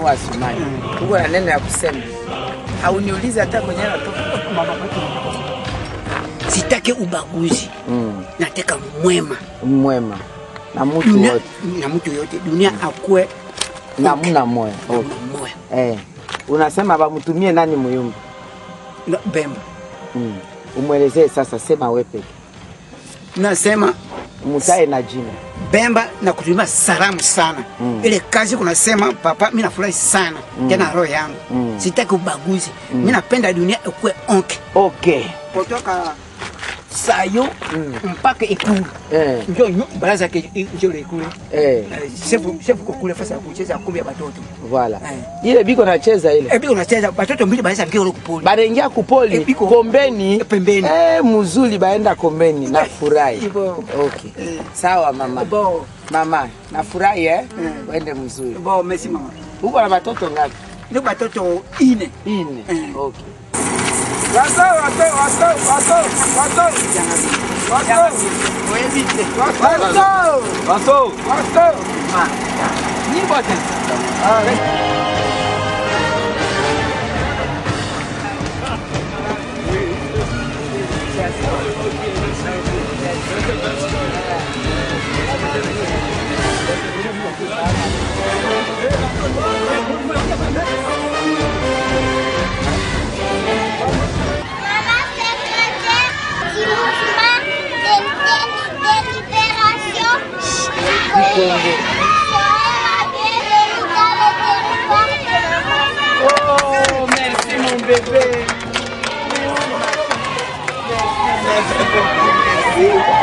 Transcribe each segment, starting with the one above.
mama Asumani. Uko na neno ya kusema. Hauniuliza hata kwenye natoka. Sitaki ubaguzi. Nataka mwema. Mwema. Na mtu wote. Na mtu yote. Dunia akue na muna moyo. Okay. Unasema bamtumie nani Muyumba? No, Bemba. Umwelezee sasa, sema wewe peke. Nasema mutae na jina. Bemba na kutumia salamu sana. Ile kazi kunasema papa mimi nafurahi sana. Tena roho yangu. Sitaki ubaguzi. Mimi napenda dunia ikue onke. Okay. Kutoka sayo mpaka ikulu. Njoo baraza njoo ikulu. Shefu kukule fasa kucheza kumbi ya watoto. Voilà. Ile biko nacheza ile. Biko nacheza watoto mbili baisa ngio kupoli. Barengia kupoli kombeni pembeni. Muzuli baenda kombeni na furahi. Okay. Sawa mama. Mama, nafurahi Wende mzuri. Merci mama. Uko na watoto ngapi? Ni watoto 4. Okay. Waso. Oh, merci mon bébé. Merci.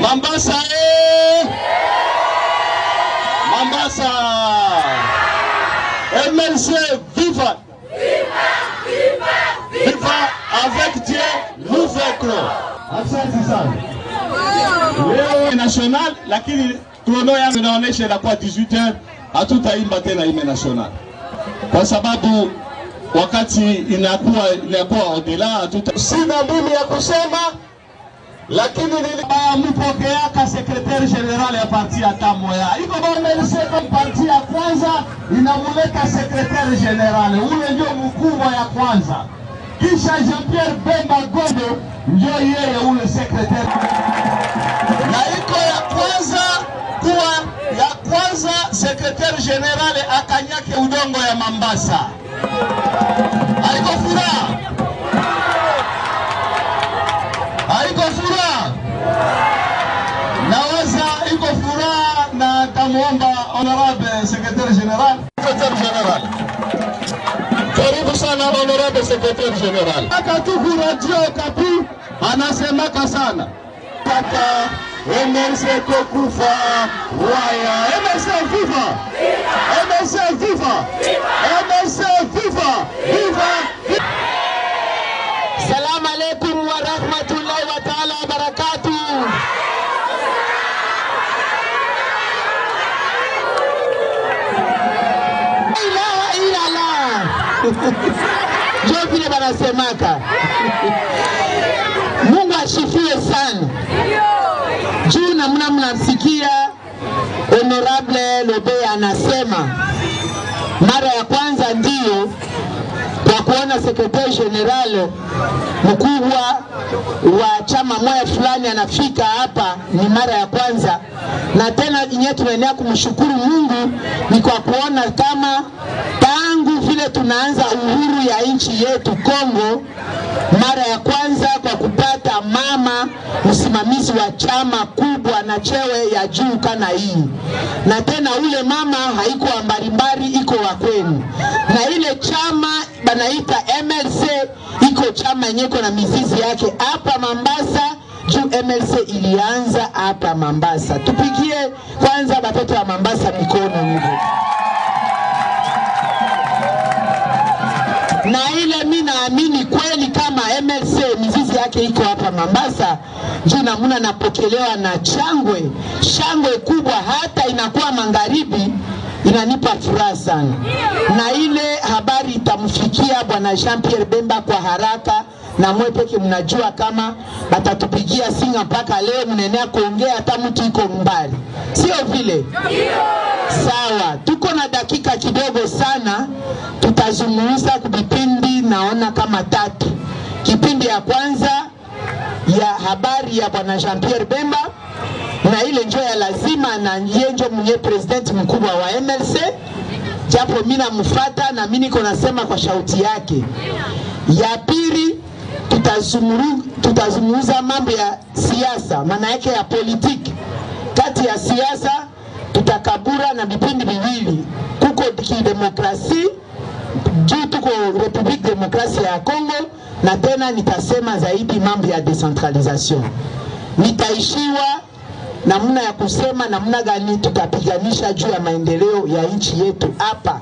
Mambasa Mambasa MLC viva viva avec Dieu nous vaincrons. Asante sana. Leo national lakini krono yangu inaonyesha inakuwa 18h, hatutaimba tena himne national kwa sababu wakati inakuwa odela hatuta. Sina mimi ya kusema, lakini nilipokeaka secretaire general ya parti ya Tamoya iko bwana sema parti ya kwanza inamuleta secretaire general, ule ndio mkubwa ya kwanza, kisha Jean-Pierre Bemba Gondo ndio yeye ule secretaire, na iko ya kwanza kuwa ya kwanza secretaire general akanyake udongo ya Mambasa. Haiko furaha, haiko furaha, nawaza iko furaha, na tamuomba honorable secretaire general. Karibu sana honorable secretaire general. Akatuku radio Kapi anasemaka sana kaka MLC kufa waya, MLC viva, MLC viva, MLC viva, viva. Salamu alaikum wa rahmatullahi wa ta'ala wa barakatuh. Ilaha illallah. Ndio vile wanasemaka. Mungu asifiwe sana. Juu namna mnasikia honorable Lobe anasema mara ya kwanza ndio kwa kuona secretary general mkubwa wa chama moja fulani anafika hapa, ni mara ya kwanza, na tena yenyewe tunaendelea kumshukuru Mungu ni kwa kuona kama tangu vile tunaanza uhuru ya nchi yetu Kongo, mara ya kwanza kwa kupata mama msimamizi wa chama kubwa na chewe ya juu kana hii, na tena ule mama haiko mbalimbali, iko wa kwenu, na ile chama banaita MLC iko chama yenyeko na mizizi yake hapa Mambasa. Juu MLC ilianza hapa Mambasa. Tupigie kwanza watoto wa Mambasa mikono hivyo. Na ile mimi naamini kweli kama MLC mizizi yake iko hapa Mambasa, juu namuna napokelewa na shangwe kubwa, hata inakuwa magharibi, inanipa furaha sana. Na ile habari itamfikia bwana Jean-Pierre Bemba kwa haraka, na mwe peke mnajua kama batatupigia singa mpaka leo mnenea kuongea hata mtu iko mbali. Sio vile? Sawa, tuko na dakika kidogo sana, tutazungumza kubipindi naona kama 3. Kipindi ya kwanza ya habari ya bwana Jean-Pierre Bemba, na ile njoo ya lazima, na njenjo mwenye president mkubwa wa MLC, japo mimi namfuata na mimi niko nasema kwa shauti yake. Ya pili tutazungumza mambo ya siasa, maana yake ya politiki. Kati ya siasa tutakabura na vipindi viwili, kuko demokrasi, juu tuko Republique Demokrasia ya Kongo, na tena nitasema zaidi mambo ya decentralisation. Nitaishiwa namna ya kusema namna gani tutapiganisha juu ya maendeleo ya nchi yetu hapa.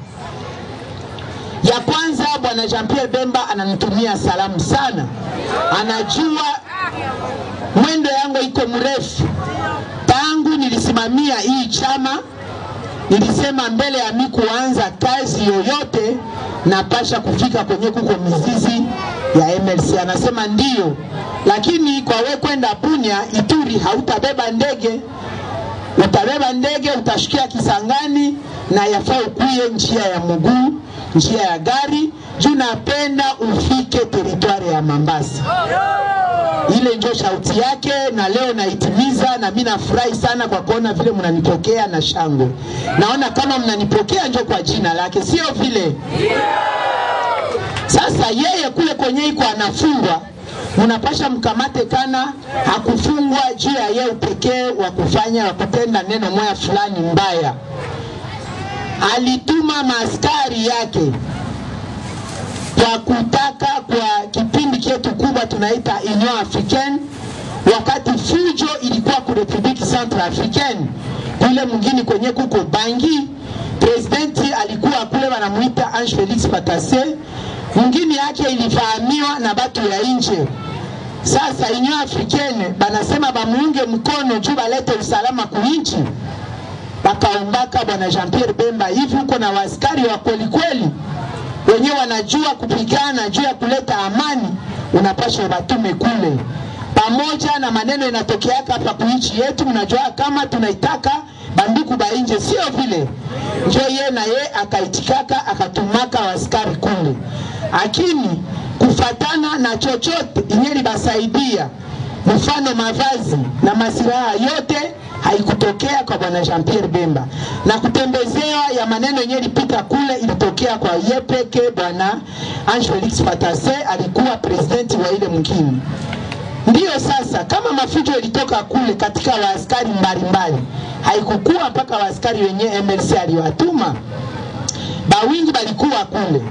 Ya kwanza, bwana Jean-Pierre Bemba ananitumia salamu sana. Anajua mwendo yangu iko mrefu. Tangu nilisimamia hii chama, nilisema mbele ya mimi kuanza kazi yoyote napasha kufika kwenye kuko mizizi ya MLC. Anasema ndio, lakini kwa wewe kwenda Bunia Ituri hautabeba ndege. Utabeba ndege, utashikia Kisangani, na yafaa ukuye njia ya mguu, njia ya gari. Juu napenda ufike teritwari ya Mambasa. Ile ndio shauti yake, na leo naitimiza, na mimi nafurahi sana kwa kuona vile mnanipokea na shangwe. Naona kama mnanipokea ndio kwa jina lake, sio vile? Sasa yeye kule kwenye iko anafungwa, mnapasha mkamate kana hakufungwa juu ya yeye pekee wa kufanya wa kutenda neno moja fulani mbaya. Alituma maaskari yake kwa kutaka kwa kipindi chetu kubwa tunaita Union Africaine, wakati fujo ilikuwa Republique Centrafricaine kule mwingine kwenye kuko Bangi, presidenti alikuwa kule wanamuita Ange Felix Patasse, mwingine yake ilifahamiwa na batu ya nje. Sasa Union Africaine banasema bamuunge mkono juu balete usalama kuinchi, bakaombaka bwana Jean-Pierre Bemba. Hivi uko na waskari wa kweli kweli wenyewe wanajua kupigana juu ya kuleta amani, unapaswa batume kule pamoja na maneno inatokea hapa kuinchi yetu. Mnajua kama tunaitaka banduku ba nje, sio vile njo ye na ye akaitikaka akatumaka waskari kule, lakini kufatana na chochote inyeli basaidia, mfano mavazi na masiraha yote haikutokea kwa bwana Jean-Pierre Bemba, na kutembezewa ya maneno yenye ilipita kule ilitokea kwa yepeke bwana Ange Felix Patasse, alikuwa presidenti wa ile mwingine. Ndiyo sasa kama mafujo ilitoka kule katika waaskari mbalimbali, haikukua mpaka waaskari wenye MLC aliwatuma, bawingi balikuwa kule,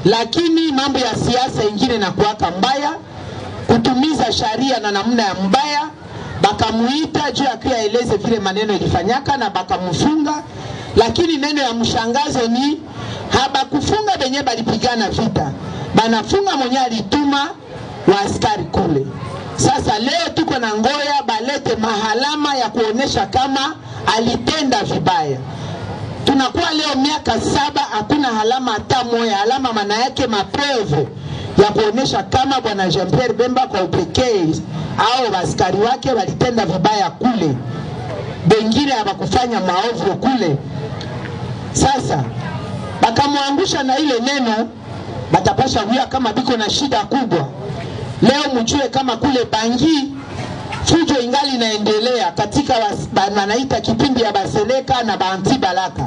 lakini mambo ya siasa ingine na kuwaka mbaya, kutumiza sharia na namna ya mbaya, bakamuita juu ya kuyaeleze vile maneno ilifanyaka na bakamufunga. Lakini neno ya mshangazo ni habakufunga benye balipigana vita, banafunga mwenye alituma wa askari kule. Sasa leo tuko na ngoya balete mahalama ya kuonesha kama alitenda vibaya. Tunakuwa leo miaka 7 hakuna halama hata moja. Halama maana yake mapreve ya kuonesha kama bwana Jean-Pierre Bemba kwa upekee au askari wake walitenda vibaya kule, bengine hawakufanya maovu kule. Sasa bakamwangusha na ile neno, batapasha huya kama biko na shida kubwa. Leo mjue kama kule Bangi fujo ingali inaendelea katika wanaita kipindi ya Baseleka na Banti Balaka.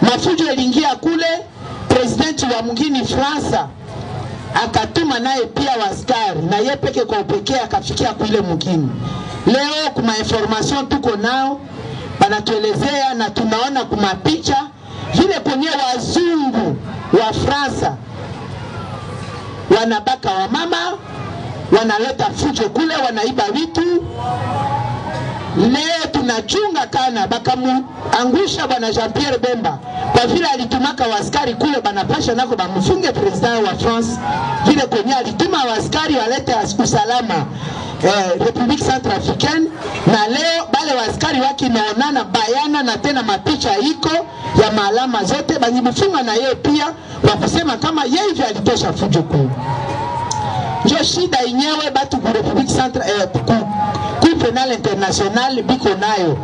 Mafujo iliingia kule, presidenti wa mwingine Fransa akatuma naye pia waskari, na yeye peke kwa upekee akafikia kule mwingine. Leo kuma information tuko nao banatuelezea na tunaona kuma picha vile kwenye wazungu wa Fransa wanabaka wa mama, wanaleta fujo kule, wanaiba vitu. Leo tunachunga kana bakamuangusha bwana Jean-Pierre Bemba kwa vile alitumaka waskari kule, banapasha nako bamufunge president wa France vile kwenye alituma waskari walete usalama Republique Centrafricaine. Na leo bale waskari waki naonana bayana na tena mapicha iko ya maalama zote, banyibufunga na yeye pia kwa kusema kama yeye alitosha fujo kule. Njo shida yenyewe batu ku Republique Centrale ku penal international biko nayo.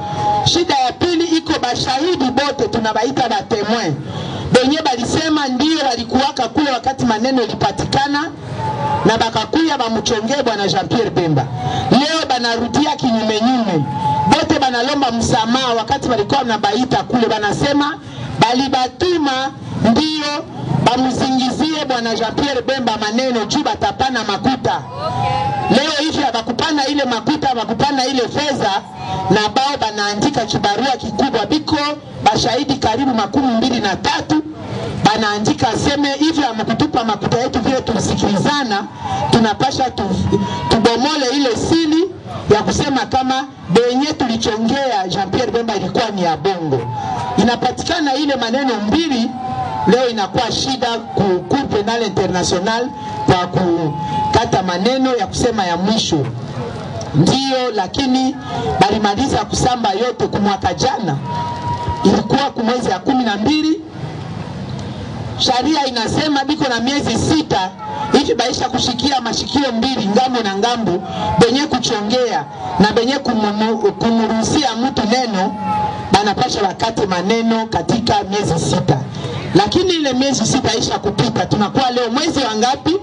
Shida ya pili iko bashahidi bote tunabaita ba témoin benye balisema ndio walikuwaka kule wakati maneno ilipatikana, na bakakuya bamuchongee bwana Jean-Pierre Bemba. Leo banarudia kinyume nyume, bote banalomba msamaha wakati walikuwa nabaita kule, banasema balibatuma ndio bamuzingizie bwana Jean-Pierre Bemba maneno juu batapana makuta. Leo hivi abakupana ile makuta, abakupana ile fedha, na bao banaandika kibarua kikubwa biko bashahidi karibu 23 banaandika aseme hivi amekutupa makuta yetu vile tulisikilizana, tunapasha tubomole ile sili ya kusema kama benye tulichongea Jean-Pierre Bemba ilikuwa ni ya bongo. Inapatikana ile maneno mbili, leo inakuwa shida ku penal international kwa kukata maneno ya kusema ya mwisho. Ndiyo, lakini balimaliza kusamba yote kumwaka jana, ilikuwa kumwezi ya 12. Sharia inasema biko na miezi 6 hivi baisha kushikia mashikio mbili ngambo na ngambo, benye kuchongea na benye kumuruhusia mtu neno, banapasha wakati maneno katika miezi 6. Lakini ile miezi 6 isha kupita, tunakuwa leo mwezi wa ngapi?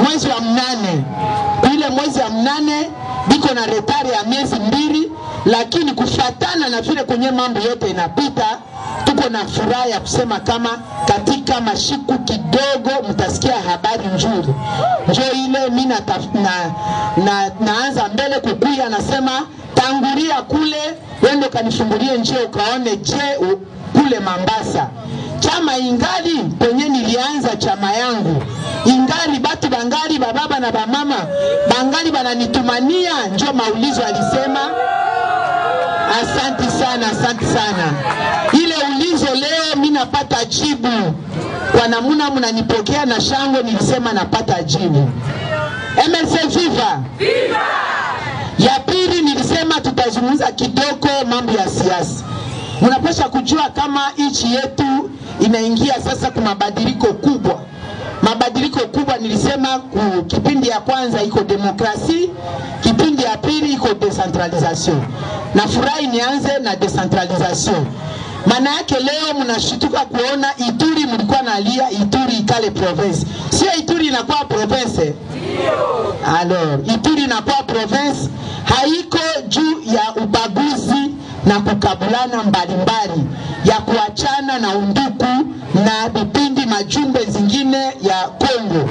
Mwezi wa 8. Ile mwezi wa 8 biko na retari ya miezi 2, lakini kufatana na vile kwenye mambo yote inapita, tuko na furaha ya kusema kama katika mashiku kidogo mtasikia habari nzuri. Njo ile mimi naanza mbele kukuya, nasema tangulia kule, wende kanifungulie njia ukaone je kule Mombasa chama ingali kwenye nilianza chama yangu, ingali batu bangali bababa na bamama bangali bananitumania, njo maulizo alisema. Asante sana, asante sana. Ile ulizo leo mimi napata jibu kwa namuna mnanipokea na shangwe, nilisema napata jibu. MLC viva! Viva! Ya pili nilisema tutazungumza kidogo mambo ya siasa. Mnapaswa kujua kama nchi yetu inaingia sasa kwa mabadiliko kubwa. Mabadiliko kubwa nilisema kipindi ya kwanza iko demokrasi, kipindi ya pili iko decentralization. Na furahi nianze na decentralization. Maana yake leo mnashituka kuona Ituri mlikuwa nalia Ituri ikale province. Sio Ituri inakuwa province. Alors, Ituri inakuwa province, haiko juu ya ubaguzi na kukabulana mbalimbali, ya kuachana na unduku na vipindi majumbe zingine ya Kongo.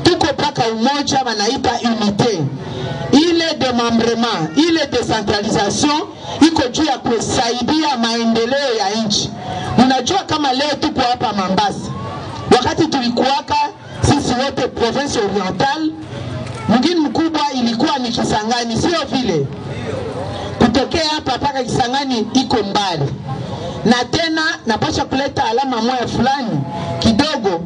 Tuko paka umoja wanaita unité. Ile démembrement, ile décentralisation iko juu ya kusaidia maendeleo ya nchi. Unajua kama leo tuko hapa Mombasa, wakati tulikuwaka sisi wote province oriental, mgini mkubwa ilikuwa ni Kisangani, sio vile. Kutokea hapa paka Kisangani iko mbali. Na tena napasha kuleta alama moja fulani kidogo,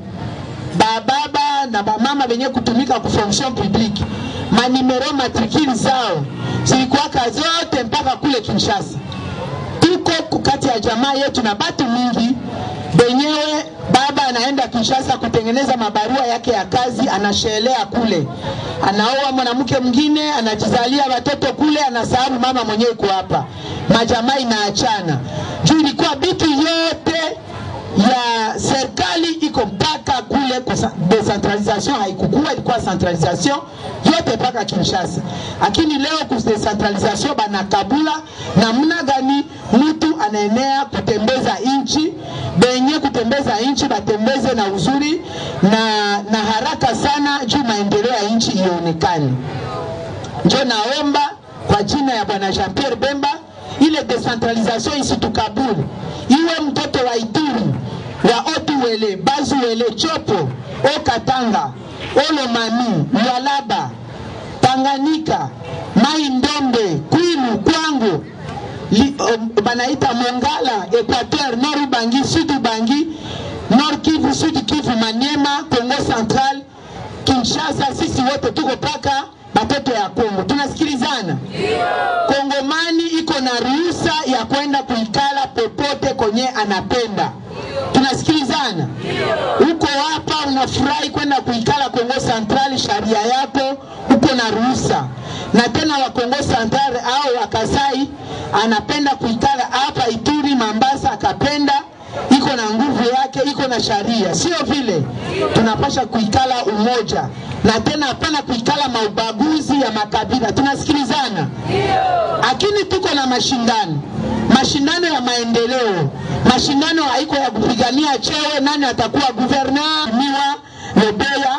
bababa na bamama wenye kutumika ku fonction publique, manimero matricule zao zilikuwa zote mpaka kule Kinshasa. Tuko kati ya jamaa yetu na batu mingi benyewe baba anaenda Kinshasa kutengeneza mabarua yake ya kazi, anashelea kule, anaoa mwanamke mwingine, anajizalia watoto kule, anasahau mama mwenyewe kwa hapa. Majamaa inaachana. Juu ilikuwa bitu yote ya serikali iko mpaka kule, decentralisation haikukua, ilikuwa centralisation yote mpaka Kinshasa. Lakini leo decentralisation banakabula namna gani mtu anaenea kutembeza inchi, benye kutembeza inchi batembeze na uzuri na haraka sana juu maendeleo ya inchi ionekane. Njo naomba kwa jina ya Bwana Jean-Pierre Bemba ile decentralisation isitukabuli. Iwe mtoto wa Ituri, wa Otuwele, Bazuwele, Chopo, Okatanga, Olomami, Lualaba, Tanganyika, Mai Ndombe, Kwilu, Kwango, banaita Mongala, Equateur, Nord Ubangi, Sud Ubangi, Nord Kivu, Sud Kivu, Maniema, Congo Central, Kinshasa, sisi wote tuko paka batoto ya Kongo. Tunasikilizana? Kongomani iko na ruhusa ya kwenda kuikala popote kwenye anapenda. Tunasikilizana? Uko hapa unafurahi kwenda kuikala Kongo Central, sharia yako uko na ruhusa. Na tena wa Kongo Central au wa Kasai anapenda kuikala hapa Ituri, Mombasa akapenda, iko na nguvu yake, iko na sharia. Sio vile tunapasha kuikala umoja, na tena hapana kuikala maubaguzi ya makabila. Tunasikilizana? Lakini tuko na mashindano ya maendeleo. Mashindano haiko ya kupigania chewe nani atakuwa gouverneur, miwa Lebeya,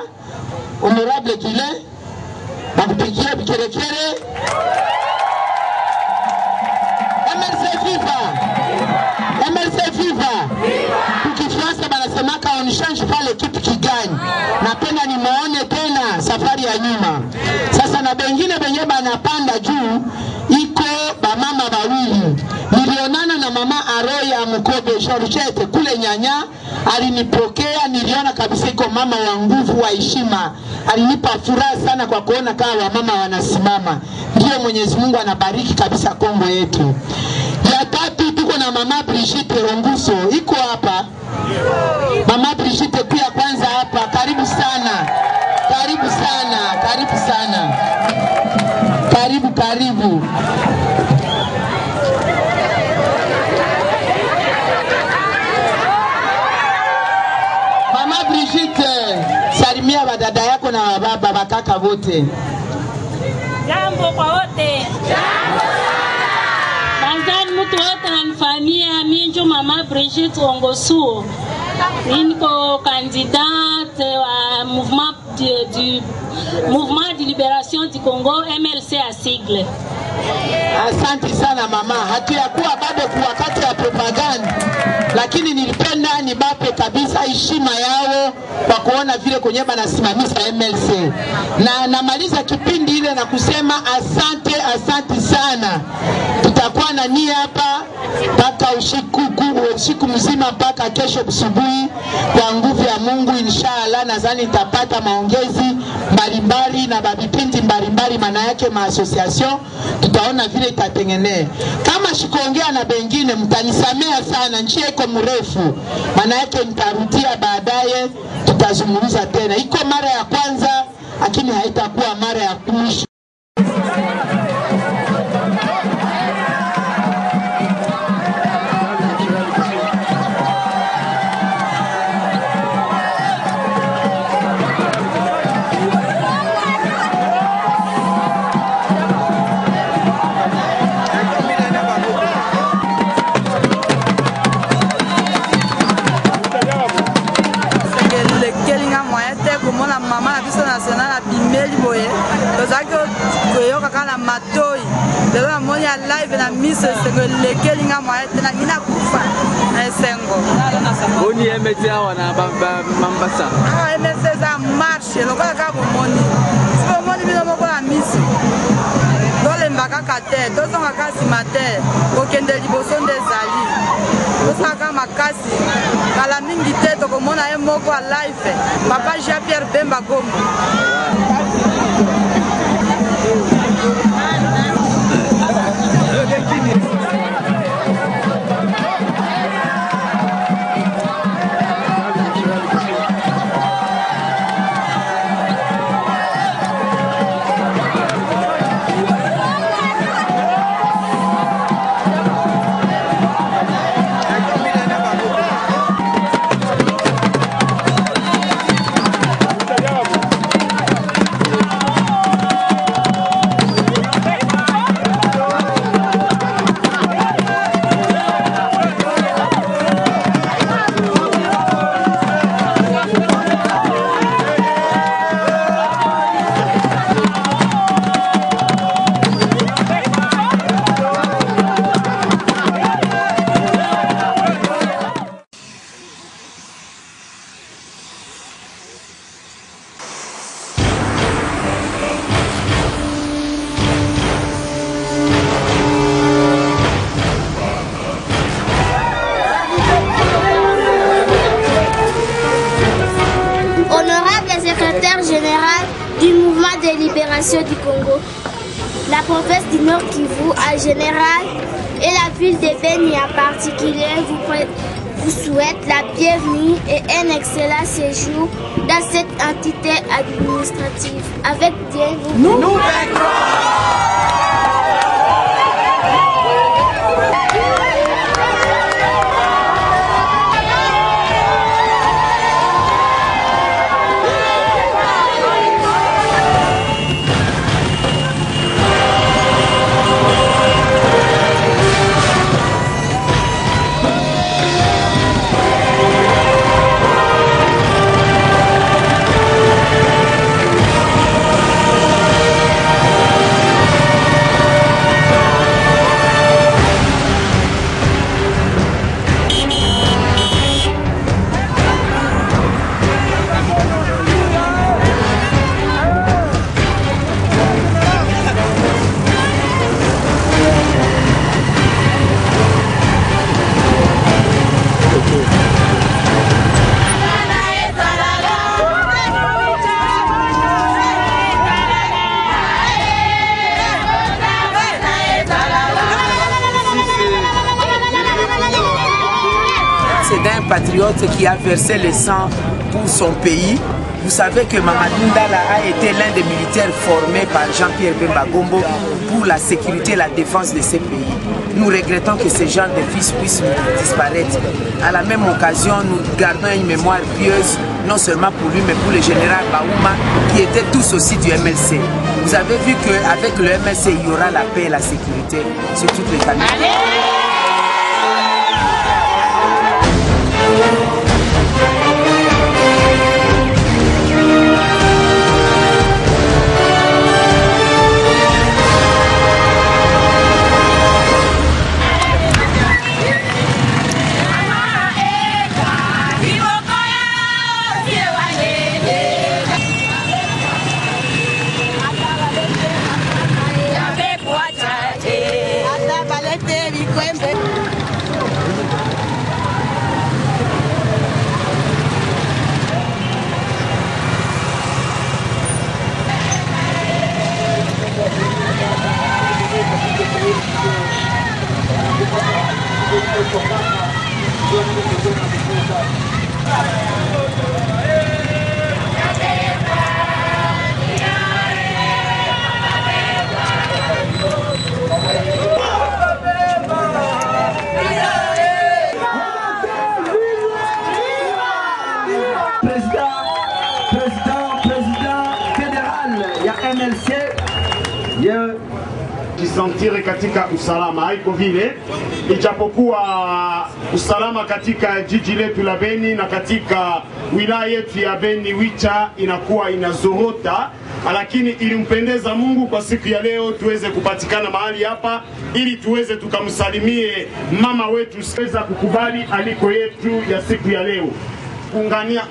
honorable kile bakupigia bikerekere. MLC viva! MLC viva! Tukifransa banasemaka on change pas l'équipe qui gagne. Napenda nimuone tena safari ya nyuma. Sasa na bengine benye banapanda juu iko bamama bawili. Nilionana na mama Aroya Mukobe Georgette kule Nyanya, alinipokea, niliona kabisa iko mama wa nguvu, wa heshima. Alinipa furaha sana kwa kuona kama mama wanasimama. Ndio Mwenyezi Mungu anabariki kabisa Kongo yetu. Ya tatu tuko na mama Brigitte Ronguso, iko hapa. Mama Brigitte pia kwanza hapa, karibu sana. Karibu sana, karibu sana. Karibu. Mama Brigitte, salimia badada yako na baba bakaka wote. Jambo kwa wote. Banzani mtu wote na familia, minjo mama Brigitte Ongosuo. Niko candidate wa mouvement de libération du Congo, MLC à sigle. Asante sana mama, hatuyakuwa bado kwa wakati ya propaganda, lakini nilipenda nibape kabisa heshima yao kwa kuona vile kwenye banasimamisha MLC. Na namaliza kipindi ile na kusema asante sana. Tutakuwa na nia hapa mpaka usiku mzima mpaka kesho asubuhi kwa nguvu ya Mungu inshallah. Nadhani nitapata maongezi mbalimbali na babipindi mbalimbali, maana yake association, tutaona vile itatengenea. Kama sikuongea na bengine mtanisamea sana, njia iko mrefu, maana yake nitarudia baadaye, tutazungumza tena. Iko mara ya kwanza lakini haitakuwa mara ya mwisho. Maman la piste nationale a bimeli boye. Tozaki koyoka kana matoi. Lelo na moni ya live na miss sengo lekelinga moyete na ina kufa. Na sengo. Boni MT wana mambasa. Ah MT za marche lokola ka bomoni. Sipo moni bino moko na miss. Dole mbaka kate, tozonga kasi mate. Kokende liboso ndezali. Tosaka makasi. Kala mingi te tokomona ye moko a live. Papa Jean-Pierre Bemba Gombo. Du Congo, la province du Nord Kivu en général et la ville de Beni en particulier vous souhaite la bienvenue et un excellent séjour dans cette entité administrative. Avec Dieu, nous d'un patriote qui a versé le sang pour son pays. Vous savez que Mamadou Ndala a été l'un des militaires formés par Jean-Pierre Bemba Gombo pour la sécurité et la défense de ces pays. Nous regrettons que ce genre de fils puissent disparaître. À la même occasion, nous gardons une mémoire pieuse, non seulement pour lui, mais pour le général Baouma, qui était tous aussi du MLC. Vous avez vu qu'avec le MLC, il y aura la paix et la sécurité sur toutes les familles. Kwembe. Jisantire katika usalama, haiko vile, ijapokuwa usalama katika jiji letu la Beni na katika wilaya yetu ya Beni Wicha inakuwa inazorota, lakini ilimpendeza Mungu kwa siku ya leo tuweze kupatikana mahali hapa ili tuweze tukamsalimie mama wetu, siweza kukubali aliko yetu ya siku ya leo,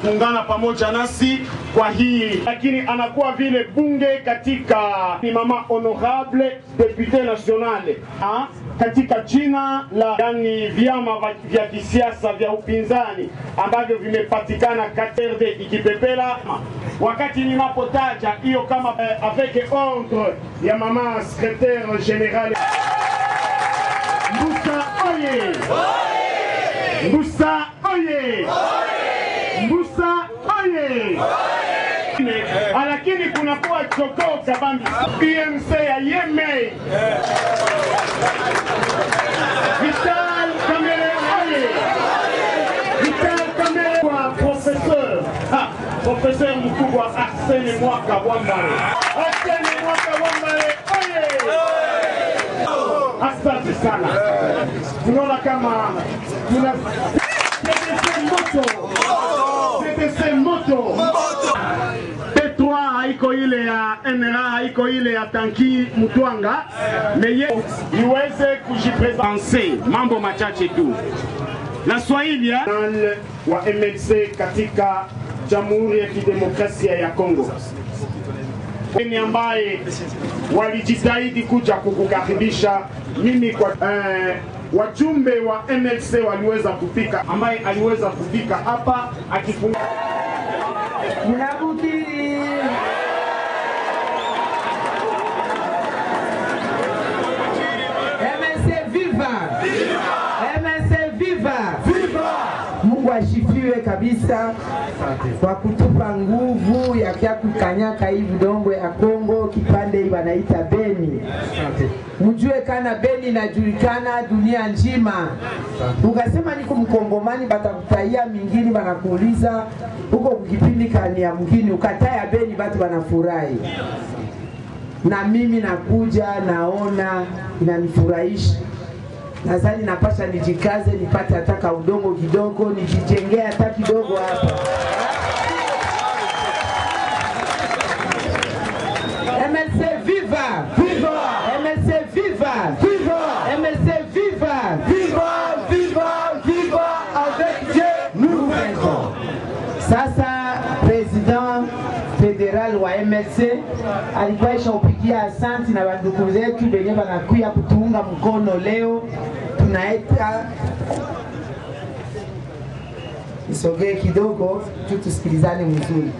kuungana pamoja nasi kwa hii, lakini anakuwa vile bunge katika ni mama honorable député nationale katika jina la yani vyama vya kisiasa vya upinzani ambavyo vimepatikana katerde ikipepela. Wakati ninapotaja hiyo kama avec ordre ya mama secrétaire général Mbusa oye, Mbusa oye, Mbusa oye. Lakini kuna kuwa choko kabambi PMC ya Yemei Vital Kamere oye, Vital Kamere kwa professeur mkubwa Arsene Mwaka Wambare, Arsene Mwaka Wambare oye. Asante sana. Tunaona kama tuna moto P3 haiko ile ya NRA, haiko ile ya Tanki Mutwanga, meye iweze kujipresenter mambo machache tu. La Swahili wa MLC katika Jamhuri ya Kidemokrasia ya Kongo ni ambaye walijitahidi kuja kukukaribisha mimi kwa wajumbe wa MLC waliweza kufika, ambaye aliweza kufika hapa akifunga Munabukiri MLC viva! MLC viva! Mungu ashifiwe kabisa kwa kutupa nguvu ya kia kukanyaka hii vidongo ya Kongo kipande hii wanaita Beni. Mjue kana Beni inajulikana dunia nzima. Ukasema niko mkongomani batakutaia mingine banakuuliza huko kukipindi kani ya mgini ukataya Beni batu wanafurahi. Na mimi nakuja naona inanifurahisha. Nadhani napasha nijikaze nipate hata udongo kidogo nijijengea hata kidogo hapa. MLC viva! Viva! MLC viva! Viva! MLC viva! Viva! Viva! Viva! Avec Dieu nous vaincrons. Sasa president federal wa MLC alikuwa ishapigia asante na wandugu zetu wenye wanakuja kutuunga mkono leo. Tunaita isogee kidogo tusikilizane mzuri.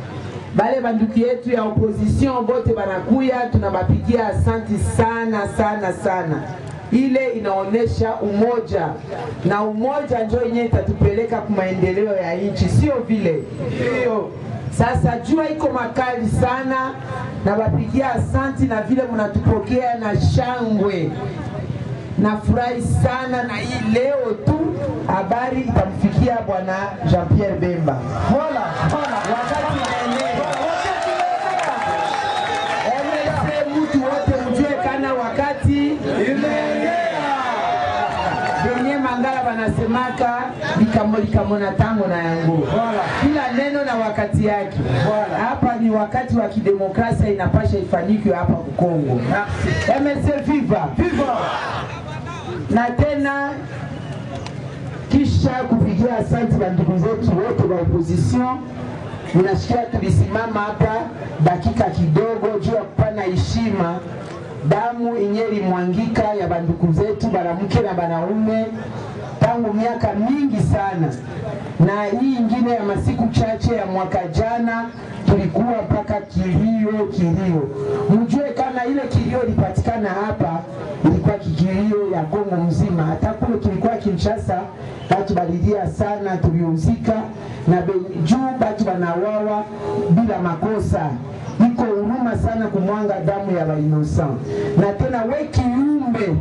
Bale banduki yetu ya opposition bote banakuya, tunabapigia asante sana sana sana. Ile inaonesha umoja, na umoja ndio yenyewe itatupeleka kwa maendeleo ya nchi, sio vile. Ndio. Sasa jua iko makali sana, na bapigia asante na vile mnatupokea na shangwe. Nafurahi sana na hii leo tu habari itamfikia bwana Jean-Pierre Bemba. Hola, hola, wakati naenea. Mtu wote mjue kana wakati imeenea. Benye Mangala wanasemaka likamona tango na yangu. Kila neno na wakati yake. Hapa ni wakati wa kidemokrasia inapasha ifanyike hapa Kongo. MLC viva! Viva! Na tena kisha kupigia asante kwa ndugu zetu wote wa opposition. Ninasikia tulisimama hapa dakika kidogo juu ya kupana heshima damu inyeri mwangika ya banduku zetu banamuke na banaume tangu miaka mingi sana, na hii ingine ya masiku chache ya mwaka jana tulikuwa mpaka kilio. Mjue kama ile kilio ilipatikana hapa ilikuwa kilio ya Kongo mzima. Hata kule tulikuwa Kinshasa watu balilia sana, tuliuzika na juu batu banawawa bila makosa. Iko huruma sana kumwanga damu ya innocent. Na tena we kiumbe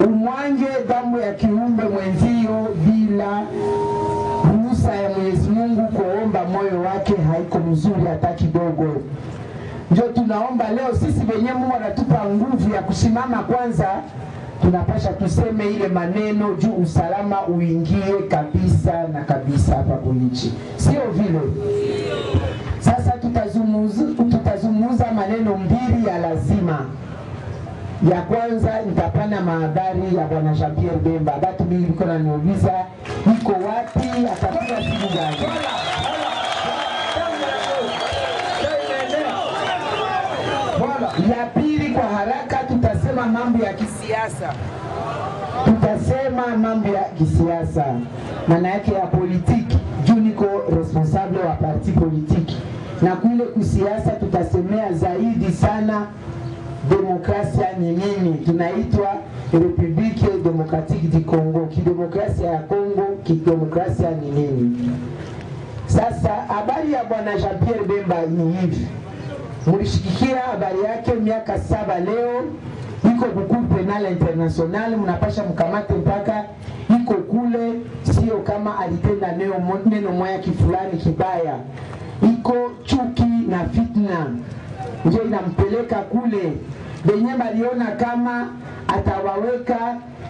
umwange damu ya kiumbe mwenzio bila ruhusa ya Mwenyezi Mungu, kuomba moyo wake haiko mzuri hata kidogo. Ndio tunaomba leo sisi wenyewe Mungu anatupa nguvu ya kusimama kwanza, tunapasha tuseme ile maneno juu usalama uingie kabisa na kabisa hapa kuichi. Sio vile. Sasa tutazungumza maneno mbili ya lazima. Ya kwanza nitapana mahabari ya bwana Jean-Pierre Bemba. Batu mingi biko na niuliza iko wapi, atakuwa siku gani? Ya pili kwa haraka tutasema mambo ya kisiasa. Maana yake ya politiki, juu niko responsable wa parti politiki. Na kule kusiasa tutasemea zaidi sana demokrasia ni nini. Tunaitwa Republique Democratique du Congo. Kidemokrasia ya Kongo, kidemokrasia ni nini? Sasa habari ya bwana Jean-Pierre Bemba ni hivi. Mulishikikia habari yake miaka 7 leo. Iko Cour Penal International, mnapasha mkamate mpaka iko kule, sio kama alitenda neno moja kifulani kibaya. Iko chuki na fitna ndio inampeleka kule. Benye baliona kama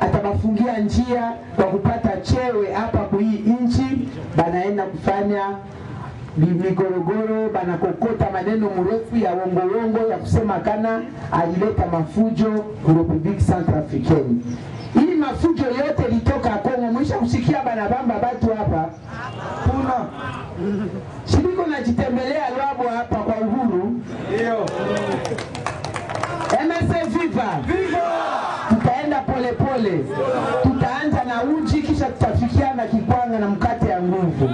atawafungia njia kwa kupata chewe hapa kwa hii nchi, banaenda kufanya migorogoro, banakokota maneno mrefu ya wongo ya kusema kana alileta mafujo ku Republique Centrafricaine. Hii mafujo yote litoka Kongo. Mwisha kusikia banabamba batu hapa kuna shiriko najitembelea Lwabo hapa kwa uhuru. Ndio MSC viva tutaenda pole pole, tutaanza na uji kisha tutafikia na kikwanga na mkate ya nguvu.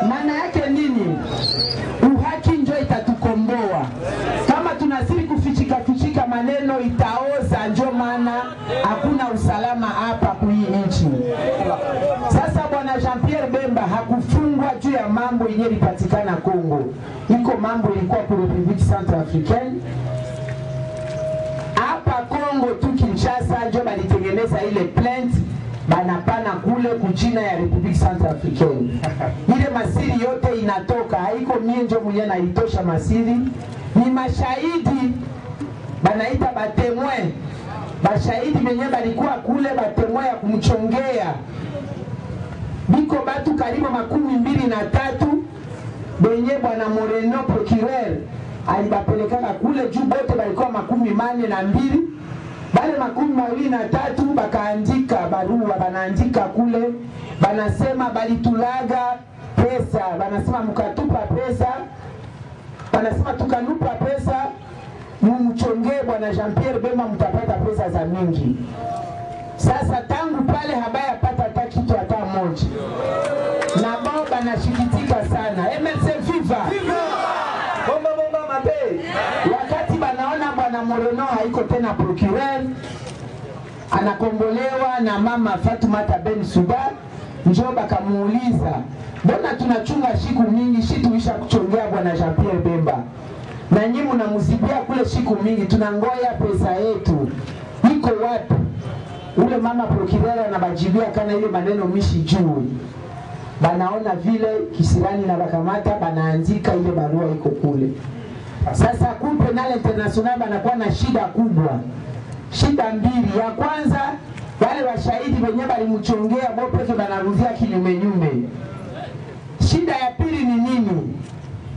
Maana yake nini? Uhaki njo itatukomboa. Kama tunazidi kufichika maneno itaoza, njo maana hakuna usalama hapa kwa hii nchi. Sasa bwana Jean-Pierre Bemba hakufungwa juu ya mambo yenye ilipatikana Kongo. Iko mambo ilikuwa kwa Republique Centrafricaine. Hapa Kongo tu Kinshasa njo balitengeneza ile plant banapana kule kujina ya Republique Centrafricaine. Ile masiri yote inatoka, haiko mie njo mwenye naitosha masiri. Ni mashahidi banaita batemwe. Bashahidi benye balikuwa kule batemwe ya kumchongea. Biko batu karibu 23 benye bwana Moreno procureur alibapeleka kule juu bote balikuwa 42. Bale 23 bakaandika barua, banaandika kule, banasema balitulaga pesa, banasema mkatupa pesa, banasema tukanupa pesa, mumchongee bwana Jean-Pierre Bemba mtapata pesa za mingi. Sasa tangu pale habaya pata hata kitu hata moja. Na bao banashikitika sana. MSC viva! Bomba mabe! Wakati banaona bwana Moreno haiko tena procureur, anakombolewa na mama Fatoumata Bensouda, njoo bakamuuliza, mbona tunachunga siku mingi, tuisha kuchongea bwana Jean-Pierre Bemba? Na nyinyi mnamuzibia kule siku mingi, tunangoya pesa yetu. Iko wapi? Ule mama procureur anabajibia kana ile maneno mishi juu. Banaona vile kisirani na bakamata, banaandika ile barua iko kule. Sasa Cour Penal International banakuwa na shida kubwa. Shida mbili. Ya kwanza, wale washahidi wenyewe balimchongea bope banarudia kinyume. Shida ya pili ni nini?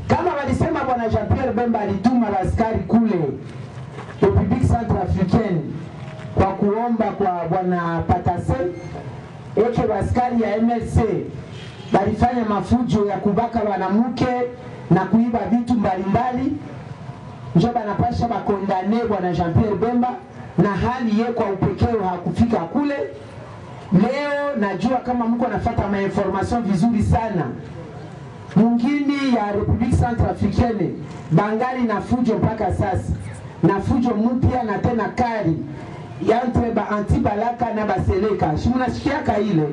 Kama walisema bwana Jean-Pierre Bemba alituma askari kule Republique Centrafricaine kwa kuomba kwa bwana Patase, eke askari ya MLC balifanya mafujo ya kubaka wanamke na kuiba vitu mbalimbali, njo banapasha bakondane bwana Jean-Pierre Bemba, na hali ye kwa upekeo hakufika kule. Leo najua kama mko nafuata mainformation vizuri sana, mungini ya Republique Centrafricaine bangali na fujo mpaka sasa, na fujo mpya na tena kari entre ba anti-Balaka na baseleka. Shimunasikiaka ile.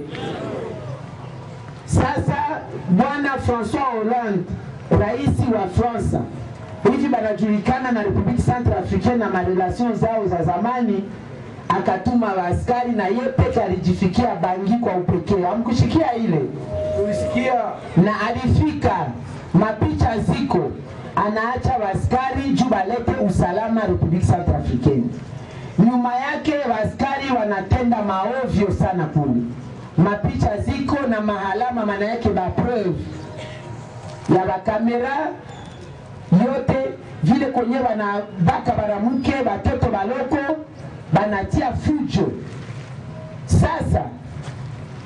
Sasa bwana François Hollande, raisi wa Fransa, hivi banajulikana na Republique Centrafricaine na marelation zao za zamani, akatuma waaskari na yeye peke alijifikia Bangi kwa upekee. Amkushikia ile? Tulisikia. Na alifika, mapicha ziko, anaacha waaskari juu balete usalama Republique Centrafricaine. Nyuma yake waaskari wanatenda maovyo sana kule. Mapicha ziko na mahalama, maana yake ba preuve ya ba kamera yote vile kwenye wanabaka baramuke batoto baloko banatia fujo. Sasa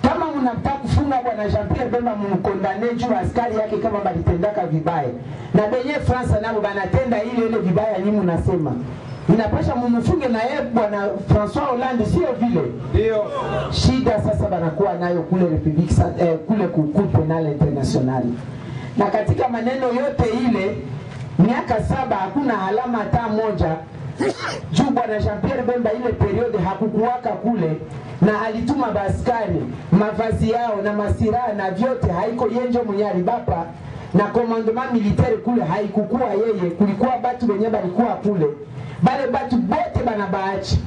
kama mnataka kufunga bwana Jean-Pierre Bemba, mumkondane juu askari yake kama balitendaka vibaya, na benye France nabo banatenda ile vibaya, nyinyi mnasema inapasha mumfunge na yeye bwana François Hollande, sio vile? Ndio shida sasa banakuwa nayo kule Republique kule Cour Penale Internationale. Na katika maneno yote ile miaka 7 hakuna alama hata moja juu bwana Jean-Pierre Bemba ile periode hakukuwaka kule, na alituma baskari mavazi yao na masiraha na vyote haiko yenjo mwenyari bapa, na commandement militaire kule haikukuwa yeye, kulikuwa batu wenye balikuwa kule, bale batu bote banabaachi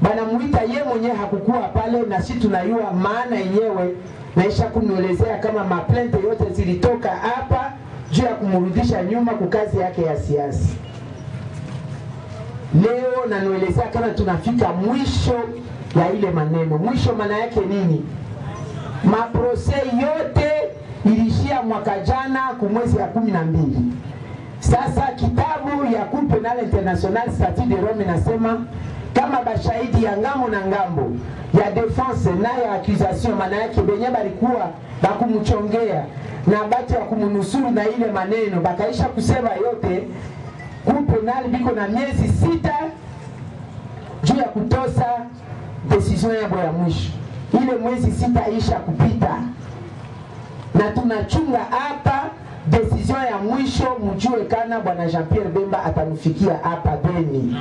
banamuita ye mwenye hakukuwa pale, na sisi tunayua maana yenyewe. Naisha kunielezea kama maplente yote zilitoka hapa juu ya kumrudisha nyuma kwa kazi yake ya siasa. Leo nanuelezea kama tunafika mwisho ya ile maneno. Mwisho maana yake nini? Maprose yote ilishia mwaka jana kumwezi ya 12. Sasa kitabu ya Cour Penale Internationale Statut de Rome nasema kama bashahidi ya ngambo na ngambo ya defense na ya accusation, maana yake benye balikuwa bakumuchongea na batu ya kumunusuru na ile maneno bakaisha kusema yote, Cour Penale biko na miezi 6 juu ya kutosa decision yabo ya mwisho. Ile mwezi 6 isha kupita, na tunachunga hapa decision ya mwisho, mjue kana bwana Jean-Pierre Bemba atanufikia hapa Beni.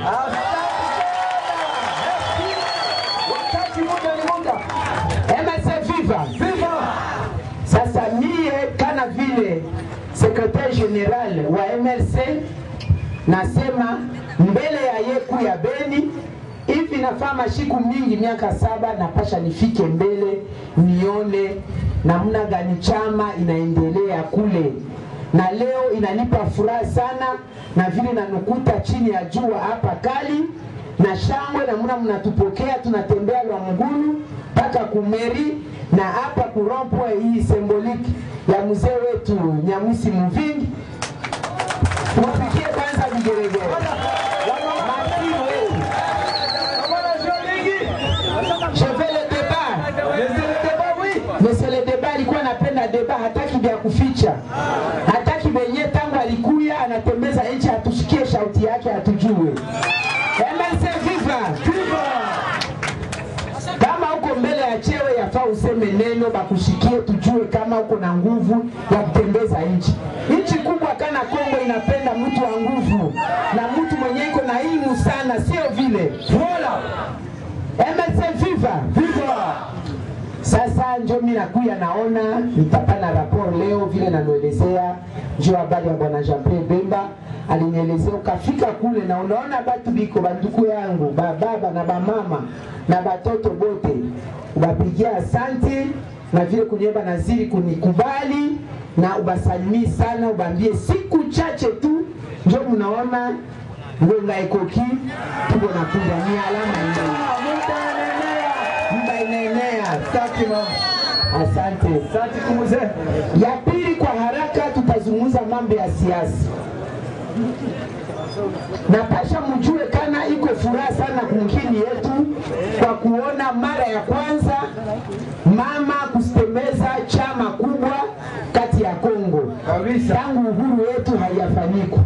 Viva! Sasa mie kana vile secrétaire général wa MLC nasema mbele ya yeku ya Beni, hivi nafaa mashiku mingi miaka 7 napasha nifike mbele nione namna gani chama inaendelea kule, na leo inanipa furaha sana, na vile nanukuta chini ya jua hapa kali na shangwe, na muna mnatupokea, tunatembea lwa mgulu mpaka kumeri, na hapa kurompwe hii symboliki ya mzee wetu Nyamwisi Muvingi. Tuwapikie kwanza vigeregere. Je vais le débat. Monsieur le débat alikuwa anapenda débat, hataki vya kuficha. Hataki benye tangu alikuya anatembeza nchi atusikie sauti yake atujue. MLC viva! Kama uko mbele ya chewe yafaa useme neno bakushikie, tujue kama uko na nguvu ya kutembeza nchi. Nchi kubwa kana Kongo inapenda mtu wa nguvu na mtu mwenye iko na elimu sana, sio vile. Vola. MLC viva! Viva! Sasa njo mimi nakuya naona nitapana rapport leo vile nanuelezea njoo habari ya bwana Jean-Pierre Bemba. Alinielezea ukafika kule na unaona batu biko banduku yangu baba na bamama na batoto bote, ubapigia asante, na vile kunyeba naziri kunikubali, na ubasalimi sana, ubambie siku chache tu njo mnaona ngonga ikoki tuko na kuja, ni alama hiyo muda inaenea. Asante kumuze. Ya pili kwa haraka tutazungumza mambo ya siasa. Napasha mjue kana iko furaha sana kumkini yetu kwa kuona mara ya kwanza mama kustemeza chama kubwa kati ya Kongo. tangu uhuru wetu haijafanyika.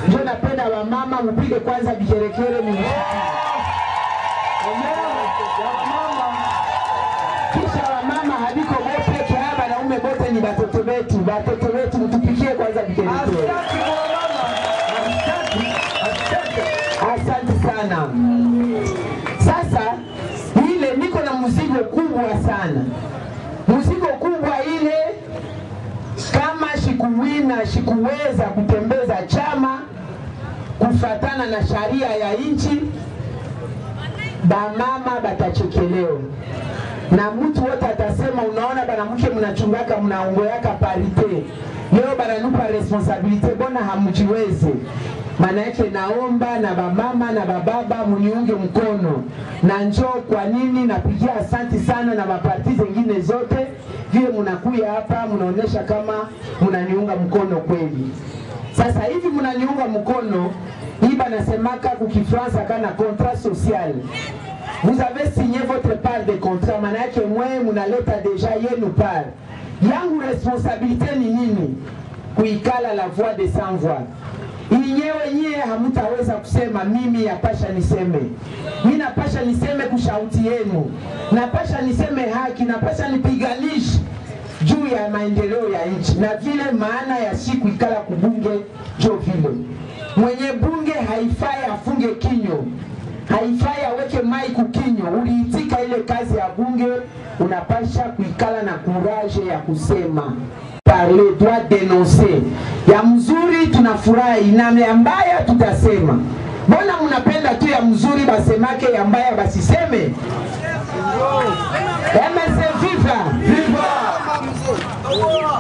Ndio napenda wamama mpige kwanza vigerekere kisha wamama habiko bote kia wanaume bote ni batoto wetu mtupikie kwanza vigerekere. Asante sana. Sasa ile niko na mzigo kubwa sana. Mzigo kubwa ile kama shikuweza kutembeza chama kufatana na sharia ya nchi, bamama batachekelewa. Na mtu wote atasema unaona banamuke mnachungaka mnaongoyaka parite. Leo bananupa responsabilite bona hamujiweze. Maana yake naomba na bamama na bababa muniunge mkono. Na njoo kwa nini napigia asanti sana na maparti zingine zote vile mnakuya hapa mnaonesha kama mnaniunga mkono kweli. Sasa hivi mnaniunga mkono, iba nasemaka kukifransa kana contrat social. Vous avez signé votre part de contrat, maana yake mwe mnaleta deja yenu part. Yangu responsabilité ni nini? Kuikala la voix de sans voix. Inyewe hamutaweza kusema mimi yapasha niseme. Mimi napasha niseme kushauti yenu. Napasha niseme haki, napasha nipiganishe juu ya maendeleo ya nchi. Na vile maana ya siku ikala kubunge jo vile. Mwenye bunge haifai afunge kinyo. Haifai aweke mai kukinyo. Uliitika ile kazi ya bunge, unapasha kuikala na courage ya kusema. Parler, doit dénoncer. Ya mzuri tunafurahi, na ya mbaya tutasema. Mbona mnapenda tu ya mzuri basemake, ya mbaya basiseme? MSC viva! Viva!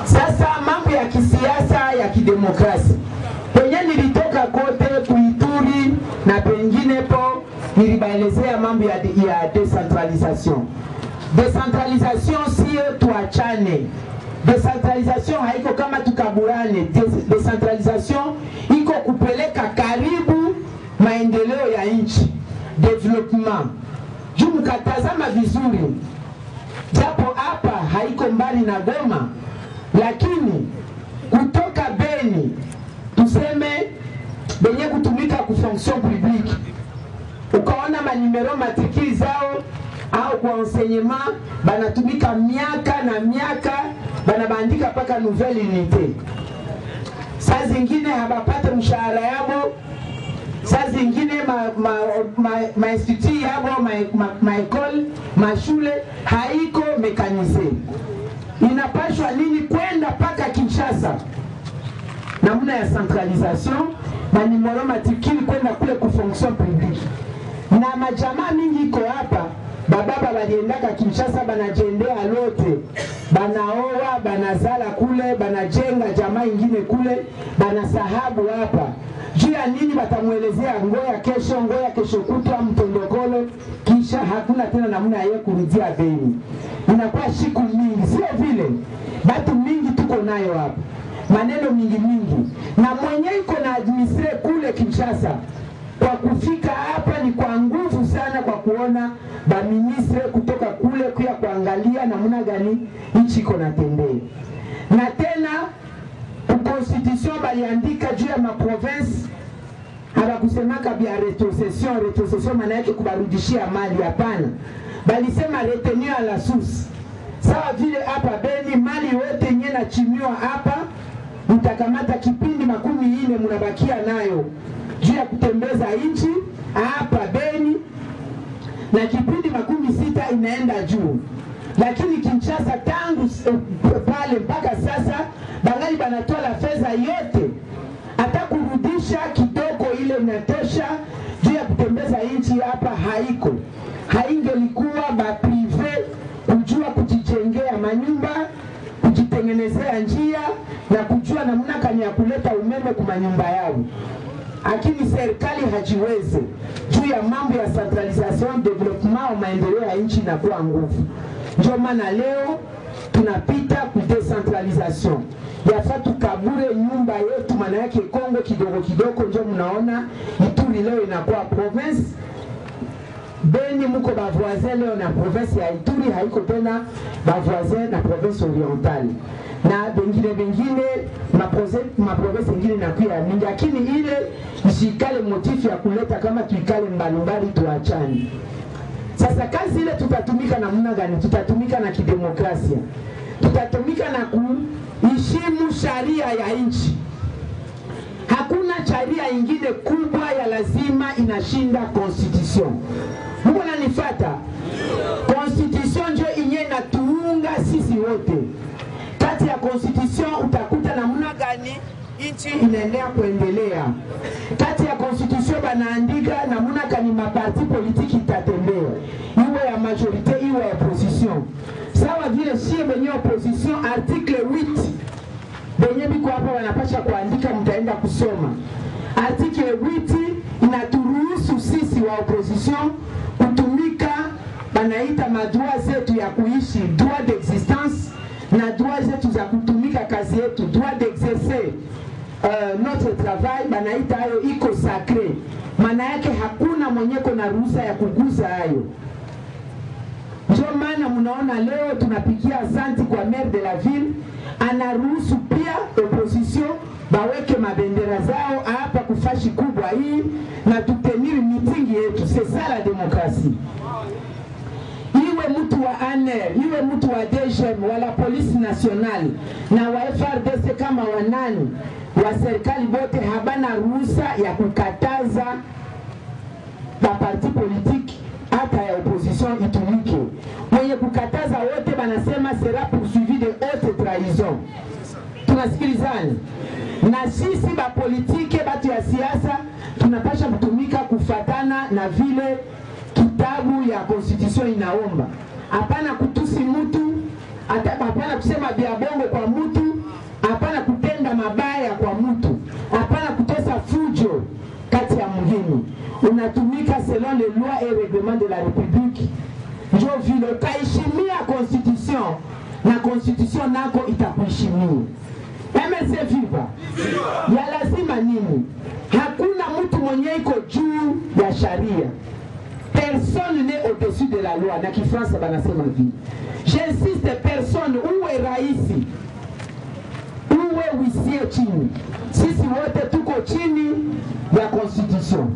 Sasa mambo ya kisiasa ya kidemokrasi. Penye nilitoka kote kuituri na pengine po nilibaelezea mambo ya decentralisation. Decentralisation siyo tuachane. Decentralisation haiko kama tukaburane. Decentralisation iko kupeleka karibu maendeleo ya nchi, development. Juu mkatazama vizuri, japo hapa haiko mbali na Goma, lakini kutoka Beni tuseme benye kutumika ku fonction publique, ukaona manimero matrikili zao au kwa enseignement banatumika miaka na miaka, banabandika paka nouvelle unité. Saa zingine habapate mshahara yabo, saa zingine ma institut yabo, ma école, mashule haiko mekanize. Inapashwa nini kwenda paka Kinshasa? Namuna ya centralisation, manimero matrikili kwenda kule ku fonction publique. Na majamaa mingi iko hapa, bababa baliendaka Kinshasa banajendea lote, banaoa, banazala kule, banajenga jamaa ingine kule, banasahabu hapa. Juu ya nini batamuelezea ngoya kesho kutwa mtondokolo, kisha hakuna tena namna ya kurudia Beni. Inakuwa siku mingi, sio vile? Batu mingi tuko nayo hapa. Maneno mingi. Na mwenye iko na administre kule Kinshasa, kwa kufika hapa ni kwa nguvu sana kwa kuona ba ministre kutoka kule kuya kuangalia namna gani nchi iko natembea. Na tena constitution baliandika juu ya ma province, habakusemaka bia retrocession maana yake kubarudishia mali, hapana. Balisema retenue à la source. Sawa vile hapa Beni mali yote yenye na chimiwa hapa mtakamata kipindi 14 mnabakia nayo juu ya kutembeza nchi hapa Beni, na kipindi 16 inaenda juu. Lakini Kinshasa tangu pale mpaka sasa bangali banatoa la fedha yote, hata kurudisha kidogo ile inatosha juu ya kutembeza nchi hapa haiko. Haingelikuwa ba privé kujua kujijengea manyumba, kujitengenezea njia na kujua namna gani ya kuleta umeme kwa manyumba yao. Lakini serikali hajiweze juu ya mambo ya centralisation, development au maendeleo ya nchi na kwa nguvu. Ndio maana leo tunapita ku decentralisation. Yafaa tukabure nyumba yetu, maana yake Kongo kidogo ndio mnaona Ituri leo inakuwa province. Beni muko ba voisin leo na province ya Ituri haiko tena ba voisin na province orientale. na bengine maprovince ingine na pia mingi, lakini ile isikale motifu ya kuleta kama tuikale mbalimbali tuachane. Sasa kazi ile tutatumika namna gani? Tutatumika na kidemokrasia, tutatumika na kuheshimu sharia ya nchi. Hakuna sharia ingine kubwa ya lazima inashinda constitution. Mungu ananifuata. Constitution ndio yenyewe inatuunga sisi wote. Kati ya constitution utakuta namna gani nchi inaendelea kuendelea. Kati ya constitution banaandika namna gani maparti politiki itatembea, iwe ya majorite iwe ya opposition. Sawa vile sie benye opposition article 8 benye biko hapa wanapasha kuandika, mtaenda kusoma. Article 8 inaturuhusu sisi wa opposition kutumika, banaita madroit zetu ya kuishi, droit d'existence, na droit zetu za kutumika kazi yetu, droit d'exercer notre travail, banaita hayo iko sacré. Maana yake hakuna mwenye kuna ruhusa ya kuguza hayo. Ndio maana mnaona leo tunapigia asante kwa maire de la ville, anaruhusu pia opposition baweke mabendera zao hapa kufashi kubwa hii na tutenir meeting yetu. C'est ça la démocratie. Iwe mtu wa ANR, iwe mtu wa DGM, wala polisi nationale na wa FRDC kama wanani wa serikali bote habana ruhusa ya kukataza parti politiki hata ya opposition itumike. Mwenye kukataza wote banasema sera poursuivi de haute trahison. Tunasikilizana? Na sisi ba politike batu ya siasa tunapasha kutumika kufatana na vile kitabu ya constitution inaomba. Hapana kutusi mtu, hapana kusema vya bongo kwa mtu, hapana kutenda mabaya kwa mtu, hapana kutesa fujo kati ya mgeni. Unatumika selon les lois et règlements de la République. Ndio vile ukaheshimia constitution na constitution nako itakuheshimia. MSC viva. Ya lazima nini? Hakuna mtu mwenye iko juu ya sharia. Personne n'est au-dessus de la loi. Na kifransa banasema hivi. J'insiste, personne, uwe raisi, uwe wisie chini. Sisi wote tuko chini ya constitution.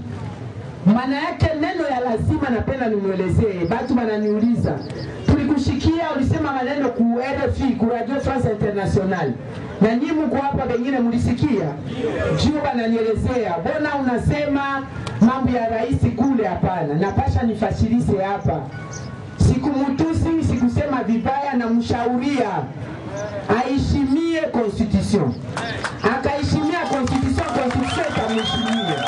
Maana yake neno ya lazima napenda nimuelezee. Batu bananiuliza, tulikushikia ulisema maneno ku RFI, ku Radio France Internationale. Na nyinyi mko hapa wengine mlisikia? Juu bananielezea, bona unasema mambo ya rais kule? Hapana, napasha nifasirise hapa. Sikumutusi, sikusema vibaya, na mshauria aheshimie constitution. Akaheshimia constitution, constitution itamheshimia.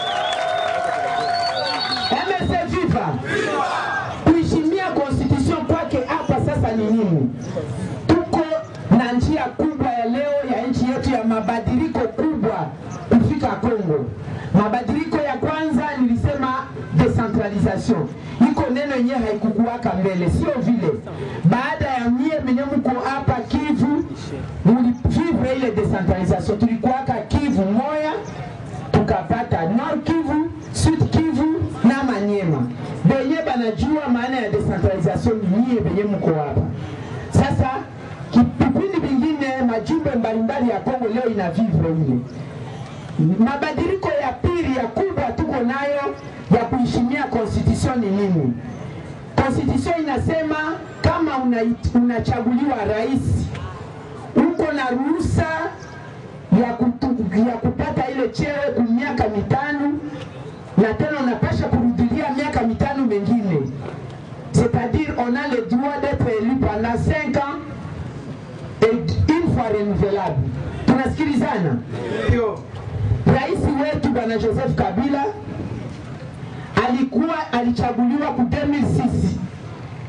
MSC viva. Kuheshimia constitution kwake hapa sasa ni nini? Tuko na njia kubwa ya leo ya nchi yetu ya mabadiliko kubwa kufika Kongo. Mabadiliko ya kwanza nilisema decentralisation. Iko neno yenyewe haikukuwaka mbele, sio vile. Baada ya mie mko hapa Kivu, mulivivre ile decentralisation. Tulikuwaka Kivu moya, tukapata Nord Kivu, Sud Kivu na Maniema. Benye banajua maana ya decentralisation ni benye mko hapa. Sasa kipindi vingine majimbo mbalimbali ya Kongo leo inavivre ile. Mabadiliko ya pili ya kubwa tuko nayo ya kuheshimia constitution ni nini? Constitution inasema kama unachaguliwa rais, uko na ruhusa ya kupata ile cheo kwa miaka 5, na tena unapasha kurudilia miaka 5 mengine. C'est-à-dire on a le droit d'être élu pendant 5 ans et une fois renouvelable. Tunasikilizana? Rais wetu bwana Joseph Kabila alichaguliwa ku 2006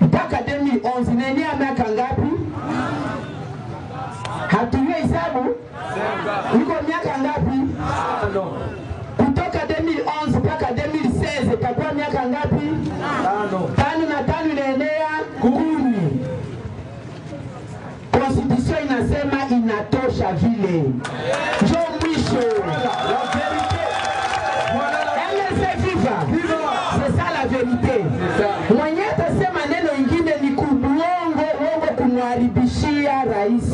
mpaka 2011. Nani miaka ngapi? Hatujui hesabu. Iko miaka ngapi? Kutoka 2011 mpaka 2016 itakuwa miaka ngapi? 5 na 5 inaenea 10. Constitution inasema inatosha vile. Njoo mwisho. C'est ça la vérité. Mwenye atasema neno ingine ni kubongo, uongo kumharibishia rais.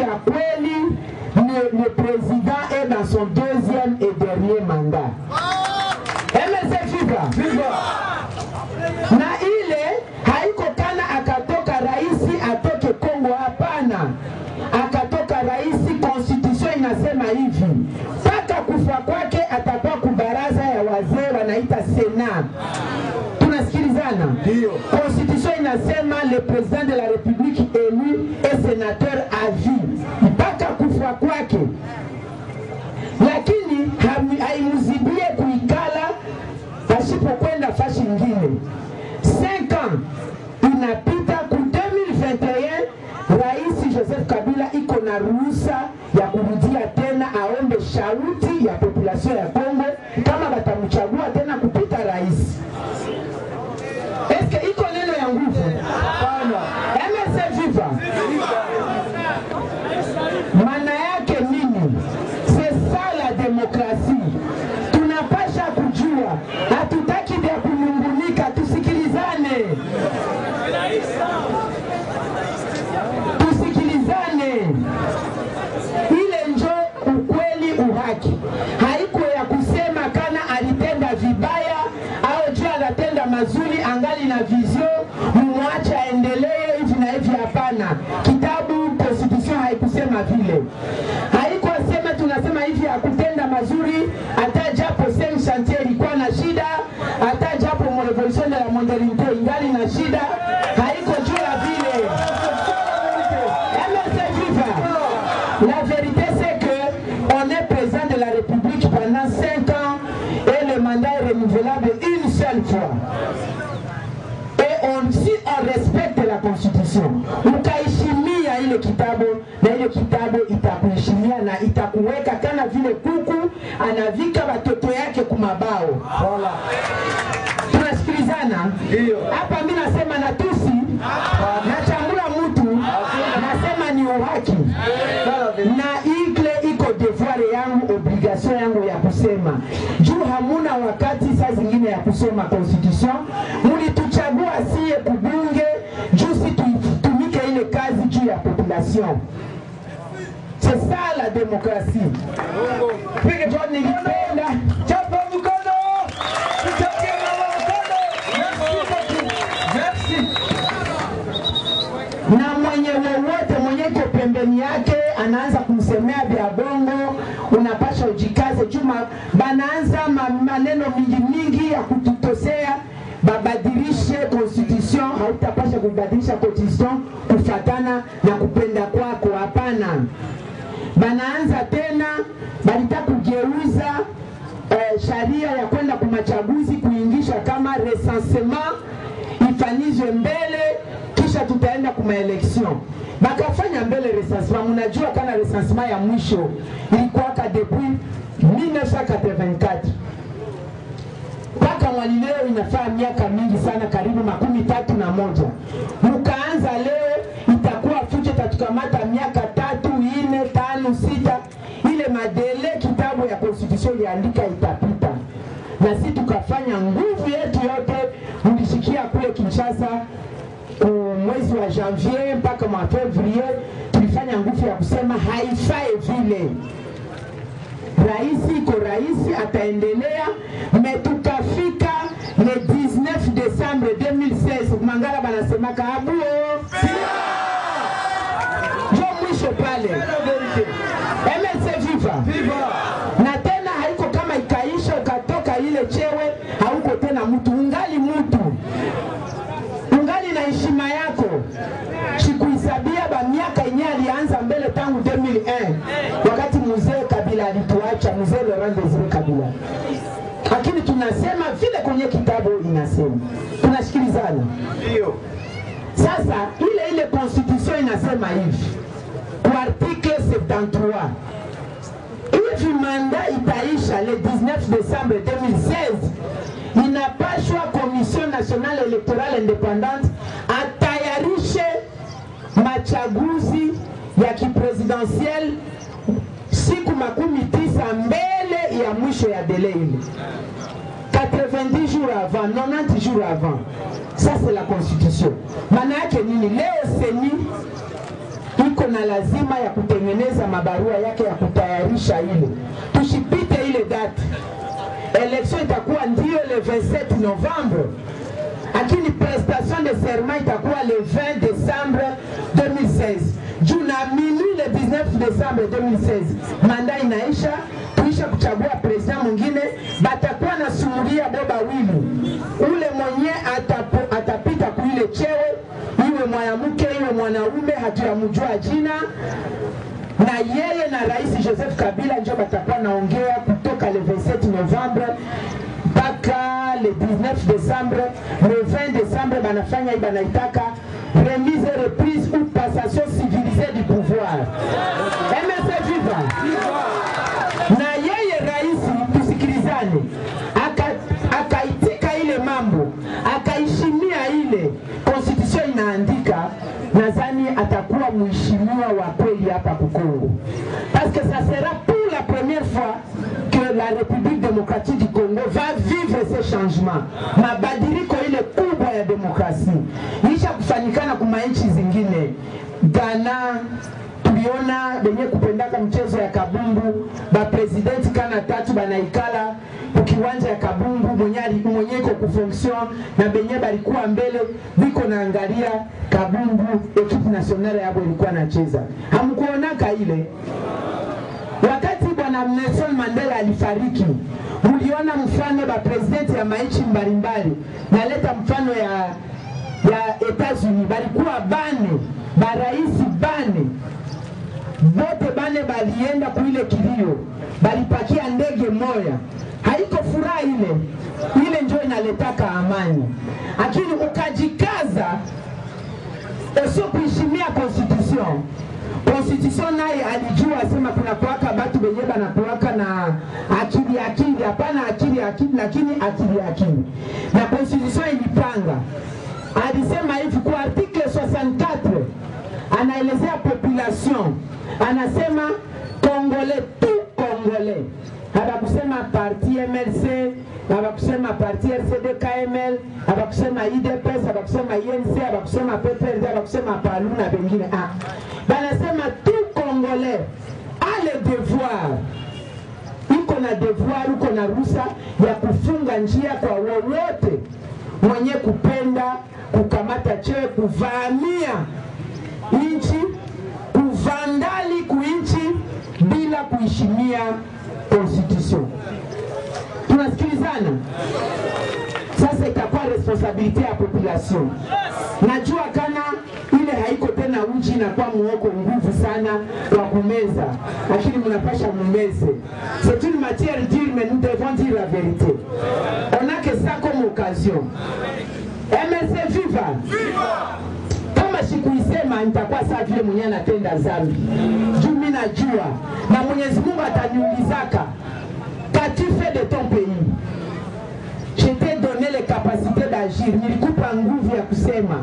ya kweli le président est dans son deuxième et dernier mandat. MSC Viva. Na ile haiko kana akatoka raisi atoke Kongo, hapana. Akatoka raisi, constitution inasema hivi. Paka kufa kwake atakuwa kubaraza ya wazee wanaita Senat. Tunasikilizana? Ndio. Constitution inasema le président de la République élu est sénateur à vie. Paka kufa kwake. Lakini haimuzibie kuikala asipokwenda fashi nyingine. 5 ans inapita ku 2021, Rais Joseph Kabila iko na ruhusa ya kurudia tena aombe shauri ya population ya Kongo kama batamchagua tena kupita rais. Eske iko neno ya nguvu? Hapana. MSC Viva. Maana yake nini? C'est ça la démocratie. Tunapasha kujua, hatutaki vya kunungunika, tusikilizane. Ile njo ukweli, uhaki. Haiko ya kusema kana alitenda vibaya au juu anatenda mazuri angali na vision mumwache aendelee hivi na hivi, hapana. Kitabu constitution haikusema vile. Haiko sema tunasema hivi ya kutenda mazuri hata japo sem chantier ilikuwa na shida, hata japo revolution de la modernité ingali na shida, haiko juu ya vile. La vérité c'est que on est président de la République pendant 5 ans et le mandat est renouvelable une seule fois. Et si on respecte la constitution, ukaishimia ile kitabu na ile kitabu itakuheshimia na itakuweka kana vile kuku anavika watoto yake kumabao. Voilà. Tunasikilizana? Ndio. Hapa mimi nasema na tusi nachambula mtu nasema ni uhaki. Na ile iko devoir yangu, obligation yangu ya kusema. Juu hamuna wakati saa zingine ya kusoma constitution. Mulituchagua siye kubunge juu si tutumike ile kazi juu ya population. C'est ça la démocratie. Pige John nilipenda. Chapa mkono. Tuchapie mkono. Merci. Na mwenye wowote mwenye iko pembeni yake anaanza kumsemea vya bongo, unapasha ujikaze. Chuma banaanza maneno mingi ya kututosea. Babadilishe constitution, hautapasha kubadilisha constitution kufatana na kupenda kwako, hapana. Banaanza tena balitaka kugeuza sharia ya kwenda kumachaguzi kuingisha kama recensement ifanyizwe mbele kisha tutaenda kuma election. Bakafanya mbele recensement. Mnajua kana recensement ya mwisho ilikuwa depuis 1984. Paka mwalileo inafaa miaka mingi sana, karibu 31. Mukaanza leo itakuwa fuche tatukamata miaka 3, 4, 5, 6. Ile madele kitabu ya constitution iliandika itapita. Na sisi tukafanya nguvu yetu yote, mlishikia kule Kinshasa mwezi wa janvier mpaka mwa février, tulifanya nguvu ya kusema haifai vile. Raisi iko raisi ataendelea, metukafika le 19 décembre 2016 Mangala banasemaka abuo jo mwisho pale. MSC Viva. Na tena haiko kama ikaisha ukatoka ile chewe hauko tena mtu, ungali mtu, ungali na heshima yako. Sikuisabia ba miaka yenyewe alianza mbele tangu 2001 wakati mzee Kabila alituacha, mzee Laurent Désiré Kabila. Lakini tunasema vile kwenye kitabu inasema. Tunashikilizana. Ndio. Sasa ile constitution inasema hivi. Kwa article 73. Hivi manda itaisha le 19 décembre 2016. Inapashwa Commission nationale électorale indépendante atayarishe machaguzi ya kipresidentiel siku 19 mbele ya mwisho ya délai ile. 90 jours avant, 90 jours avant. Ça c'est la constitution. Maana yake nini? Leo seni iko na lazima ya kutengeneza mabarua yake ya kutayarisha ile. Tushipite ile date. Election itakuwa ndio le 27 Novembre. Lakini prestation de serment itakuwa le 20 décembre 2016. Juna minuit le 19 décembre 2016. Manda inaisha, tuisha kuchagua president mwingine, batakuwa na sumuria boba wili. Ule mwenye atapita kuile chewe, iwe mwanamke iwe mwanaume, hatuyamjua jina. Na yeye na Rais Joseph Kabila ndio batakuwa naongea kutoka le 27 Novembre mpaka le 19 décembre. Le 20 décembre banafanya iba naitaka remise et reprise ou passation civilisée du pouvoir. MSF viva! Na yeye rais, tusikilizane, akaitika ile mambo, akaishimia ile constitution inaandika, nadhani atakuwa mheshimiwa wa kweli hapa Kongo. Parce que ça sera pour la première fois que la République démocratique du Congo va vivre ces changements. Mabadiliko ile kubwa ya demokrasi isha kufanyikana kwa nchi zingine. Ghana tuliona benye kupendaka mchezo ya kabumbu, ba president kana tatu banaikala ukiwanja ya kabumbu, mwenye iko kufonction na benye balikuwa mbele biko naangalia kabumbu, equipe nationale yabo ilikuwa nacheza. Hamkuonaka ile wakati bwana Nelson Mandela alifariki, uliona mfano ba president ya maichi mbalimbali, naleta mfano ya Etats-Unis, balikuwa bane, ba rais bane, bote bane balienda kuile kilio, balipakia ndege moya. Haiko furaha ile njoo inaletaka amani. Lakini ukajikaza usio kuheshimia constitution. Constitution naye alijua sema kuna kuwaka batu benye banakuwaka na akili, hapana akili lakini akili. Na constitution ilipanga, alisema hivi kwa article 64, anaelezea population, anasema Congolais, tout Congolais. Habakusema parti MLC, habakusema parti RCD KML, habakusema IDPS, habakusema INC, habakusema PPRD, habakusema PALU na bengine. Banasema tout Congolais a le devoir, iko na devoir, iko na ruhusa ya kufunga njia kwa wowote mwenye kupenda kukamata chewe, kuvamia inchi, kuvandali kuinchi bila kuheshimia constitution. Tunasikilizana? Sasa itakuwa responsabilite ya population. Najua kana ile haiko tena uji na kwa muoko nguvu sana kwa kumeza, lakini mnapasha mumeze. C'est une matière dure, mais nous devons dire la vérité. On a que ça comme occasion. MSC viva! Kama sikuisema nitakuwa saa vile mwenye anatenda zambi. Juu mimi najua na Mwenyezi Mungu ataniulizaka, qu'as-tu fait de ton pays? Je t'ai donné les capacités d'agir. Nilikupa nguvu ya kusema,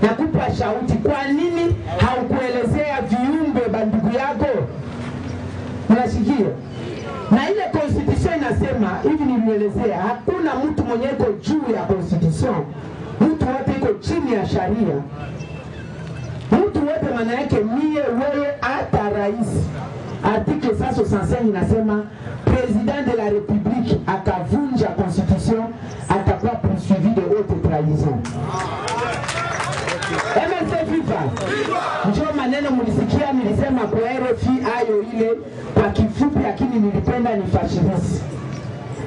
nakupa shauti. Kwa nini haukuelezea viumbe bandugu yako? Unasikia? Na ile constitution inasema hivi, nilielezea hakuna mtu mwenye iko juu ya constitution. Mtu wote iko chini ya sharia. Mtu wote maana yake mie, wewe, hata rais. Article 165 inasema président de la République akavunja constitution atakuwa poursuivi de haute trahison. MSF viva! Njoo maneno mulisikia nilisema kwa RFI ayo ile kwa kifupi, lakini nilipenda nifashirishe.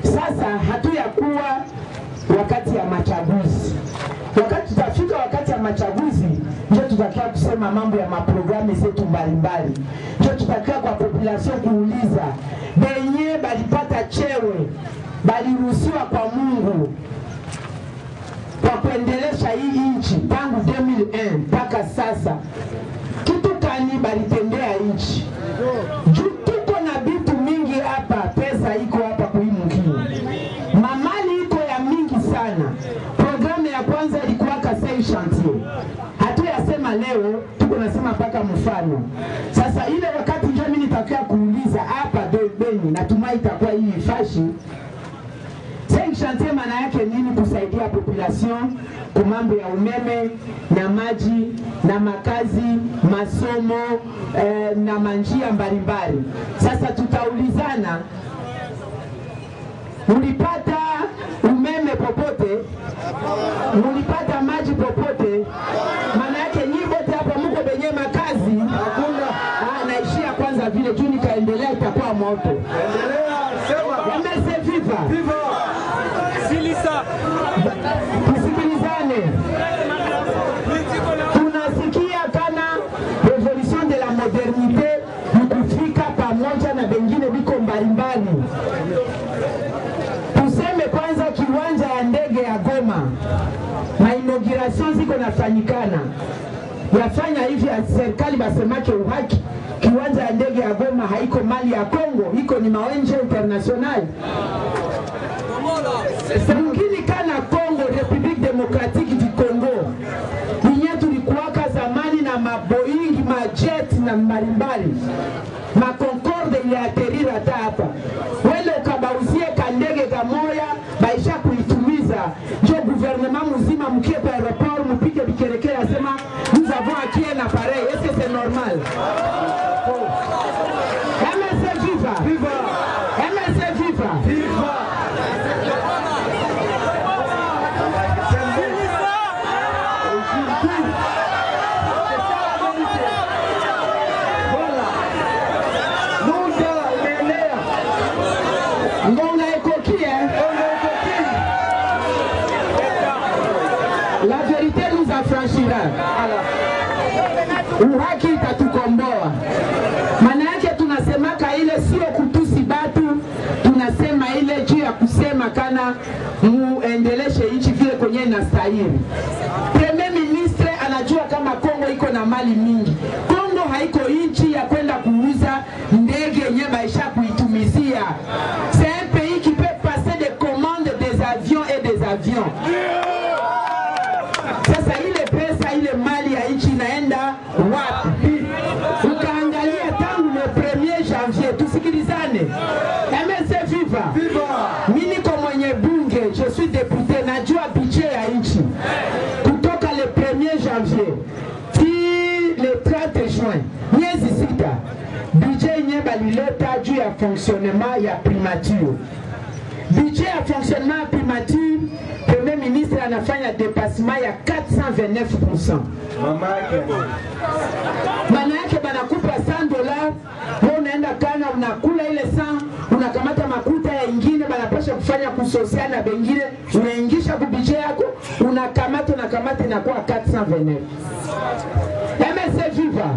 Sasa hatuyakuwa wakati ya machaguzi. Wakati tutafika wakati ya machaguzi, ndio tutakia kusema mambo ya maprogramu zetu mbalimbali. Ndio tutakia kwa population kuuliza benye balipata chewe, baliruhusiwa kwa Mungu kwa kuendelesha hii nchi tangu 2001 mpaka sasa, kitu kani balitendea nchi? Juu tuko na bitu mingi hapa, pesa iko hapa kuimukini, mamali iko ya mingi sana. Programu ya kwanza ilikuwa Kasai Chantier, hatuyasema leo, tuko nasema paka mfano. Sasa ile wakati ndio mimi nitakia kuuliza hapa Beni, natumai itakuwa hii fashi. 5 chantier maana yake nini? Kusaidia population kwa mambo ya umeme na maji na makazi, masomo na manjia mbalimbali. Sasa tutaulizana, mulipata umeme popote? Mulipata maji popote? Maana yake nyinyi wote hapa mko benye makazi? Hakuna. Naishia kwanza vile juu nikaendelea itakuwa moto. Endelea, sema. MSC Viva. Viva. Silisa. Tusikilizane. Tunasikia kana revolution de la modernité nikufika pamoja na bengine biko mbalimbali. Tuseme kwanza kiwanja ya ndege ya Goma. Na inauguration ziko nafanyikana. Yafanya hivi ya serikali basemake uhaki. Kiwanja ya ndege ya Goma haiko mali ya Kongo, iko ni mawenje international. Mwingine kana Kongo, Republique Democratique du Congo. Ninye tulikuwaka zamani na maboingi, majet na mbalimbali. Ma Concorde ili aterira hata hapa. Wele ukabauzie kandege kamoya, baisha kuitumiza. Jo gouvernement muzima mkie kwa aéroport, mpike bikerekere asema, nous avons acquis un appareil. Est-ce que c'est normal? MSC Viva! Viva! MSC Viva! Viva! La vérité nous affranchira. Uhaki itatukomboa. Maana yake tunasemaka ile sio kutusi batu, tunasema ile juu ya kusema kana muendeleshe nchi vile kwenye inastahili. Premier ministre anajua kama Kongo iko na mali mingi. Kongo haiko nchi ya kwenda kuuza ndege yenye baisha kuitumizia. C'est un pays qui peut passer des commandes des avions et des avions. Sasa ile pesa ile mali ya nchi inaenda wapi? Ukaangalia tangu le 1er janvier, tusikilizane. MSC Viva. Viva. Mimi niko mwenye bunge, je suis député, najua budget ya nchi. Kutoka le 1er janvier ti le 30 juin, miezi 6, budget yenye balileta juu ya fonctionnement ya primature. Budget ya fonctionnement ya primature, Premier ministre anafanya dépassement ya 429%. Maana yake banakupa $100, wewe unaenda kana unakula ile 100, unakamata makuta ya ingine banapasha kufanya kusosiana na bengine, unaingisha ku budget yako, unakamata inakuwa 429. MSC Viva.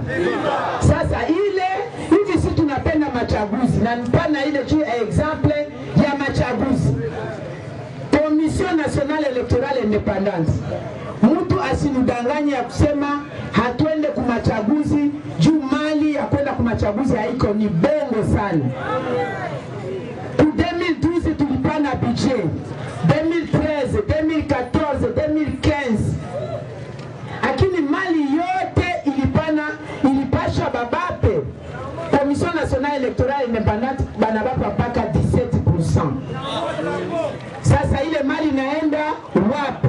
Sasa ile hivi si tunapenda machaguzi na mpana ile juu exemple ya machaguzi. Commission nationale électorale indépendante. Mtu asinudanganye ya kusema hatuende kumachaguzi juu mali ya kwenda kumachaguzi haiko, ni bongo sana. 2012 tulipana budget, 2013, 2014, 2015. Lakini mali yote ilipasha babape. Commission nationale électorale indépendante banabapa paka 17%. Sasa ile mali inaenda wapi?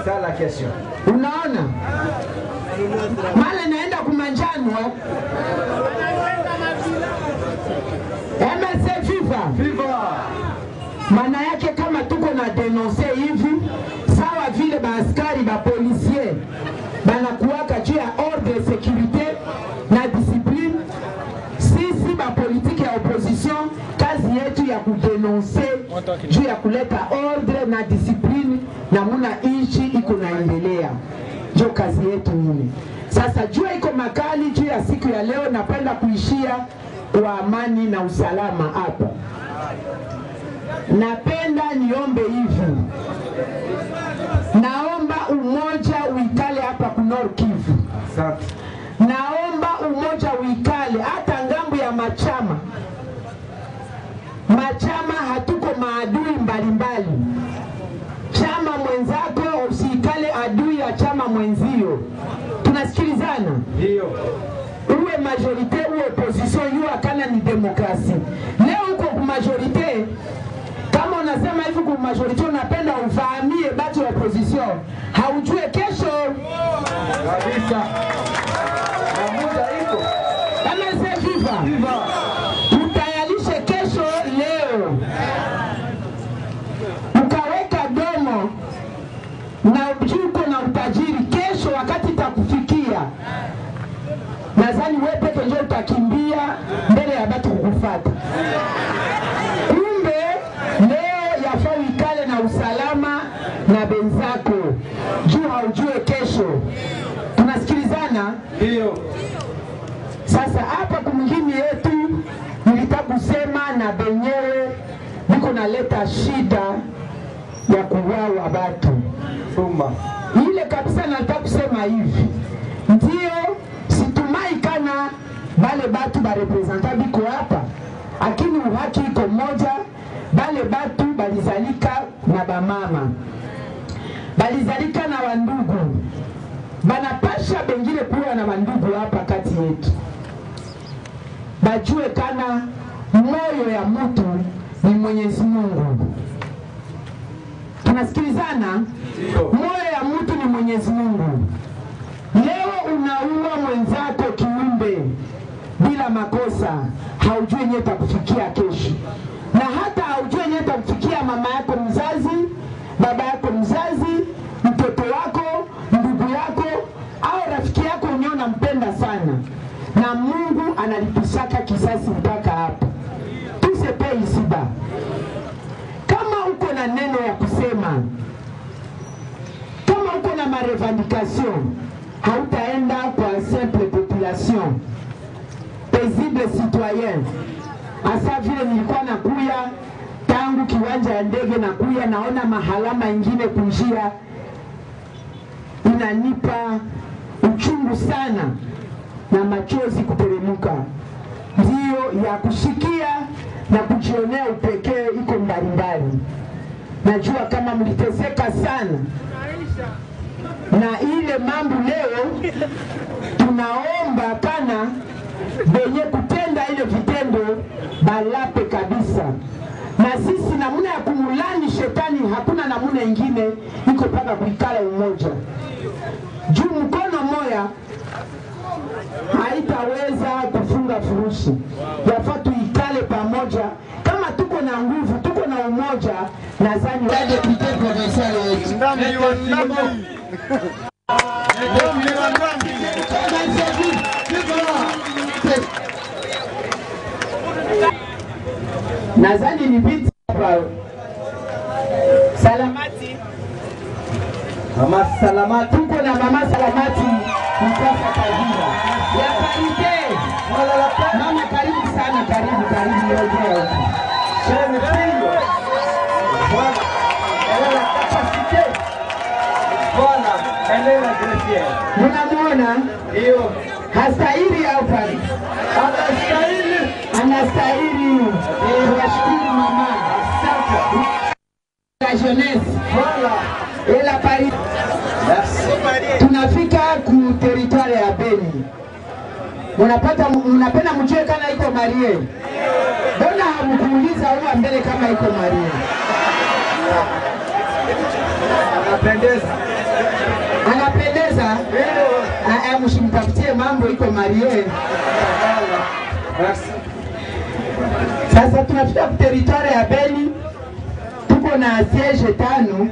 C'est la question. Unaona? Mali inaenda kumanjano. MSC Viva. Viva. Maana yake kama tuko na denoncer hivi, sawa vile baaskari ba policier banakuwaka juu ya ordre de sécurité na discipline, sisi ba politique ya opposition kazi yetu ya kudenoncer juu ya kuleta ordre na discipline na muna nchi iko naendelea. Jo kazi yetu hili. Sasa jua iko makali juu ya siku ya leo, napenda kuishia kwa amani na usalama hapa. Napenda niombe hivi. Naomba umoja uikale hapa ku Nord Kivu. Naomba umoja uikale hata ngambo ya machama. Machama hatuko maadui mbalimbali. Chama mwenzako usikale adui ya chama mwenzio. Tunasikilizana? Ndio. Uwe majorite uwe opposition, yua kana ni demokrasi. Leo uko ku majorite, kama unasema hivi ku majority unapenda ufahamie batu ya opposition. Haujue kesho. Kabisa. Na muda iko. Kama se viva. Tutayalishe kesho leo. Ukaweka domo na ujuko na utajiri kesho wakati itakufikia. Nadhani wewe peke ndio utakimbia mbele ya watu kukufuata. Kumbe leo yafaa uikale na usalama na benzako. Juu haujue kesho. Tunasikilizana? Ndio. Sasa hapa kumngini yetu nilitaka kusema na benyewe niko naleta shida ya kuwawa watu. Soma. Ile kabisa nataka kusema hivi. Ndio situmai kana bale batu ba representa biko hapa. Lakini uhaki iko moja, bale batu balizalika na bamama. Balizalika na wandugu. Banapasha bengine kuwa na wandugu hapa kati yetu. Bajue kana moyo ya mtu ni Mwenyezi Mungu. Tunasikilizana? Moyo ya mtu ni Mwenyezi Mungu. Leo unaua mwenzako kiumbe bila makosa, haujui nini itakufikia kesho. Na hata haujui nini itakufikia mama yako mzazi, baba yako mzazi, mtoto wako, ndugu yako au rafiki yako unyona mpenda sana. Na Mungu analipishaka kisasi mpaka hapa. Tusepe isiba. Kama uko na neno ya kusema, kama uko na marevendication, hautaenda kwa simple population, paisible citoyen. Asa vile nilikuwa nakuya tangu kiwanja ya ndege nakuya naona mahalama ingine kunjia, inanipa uchungu sana na machozi kuteremuka. Ndio ya kushikia na kujionea upekee iko mbalimbali. Najua kama mliteseka sana na ile mambo leo. Tunaomba kana benye kutenda ile vitendo balape kabisa. Na sisi namuna ya kumulani shetani hakuna namuna ingine iko paka kuikala umoja. Juu mkono moya haitaweza kufunga furushi. Yafaa tuikale pamoja. Kama tuko na nguvu, tuko na umoja, nadhani wale pite professeur wetu. Nadhani ni biti hapa. Salamati. Mama Salamati. Tuko na mama Salamati mtasa Kavira. Ya karite. Mama karibu sana, karibu leo. Jeune fille. Voilà. Elle a la capacité. Voilà. Elle est la greffière. Mnamuona? Ndio. Hastahili au fari? Anastahili. Anastahili. Washukuru mama. Asante. La jeunesse. Voilà. Et la Paris. Merci. Tunafika ku territoire ya Beni. Mnapenda mjue kana iko Marie. Mbona hamkuuliza huwa mbele kama iko Marie? Anapendeza. Anapendeza? Mshimtafutie mambo iko Marie. Merci. Sasa tunafika ku territoire ya Beni. Tuko na siège 5.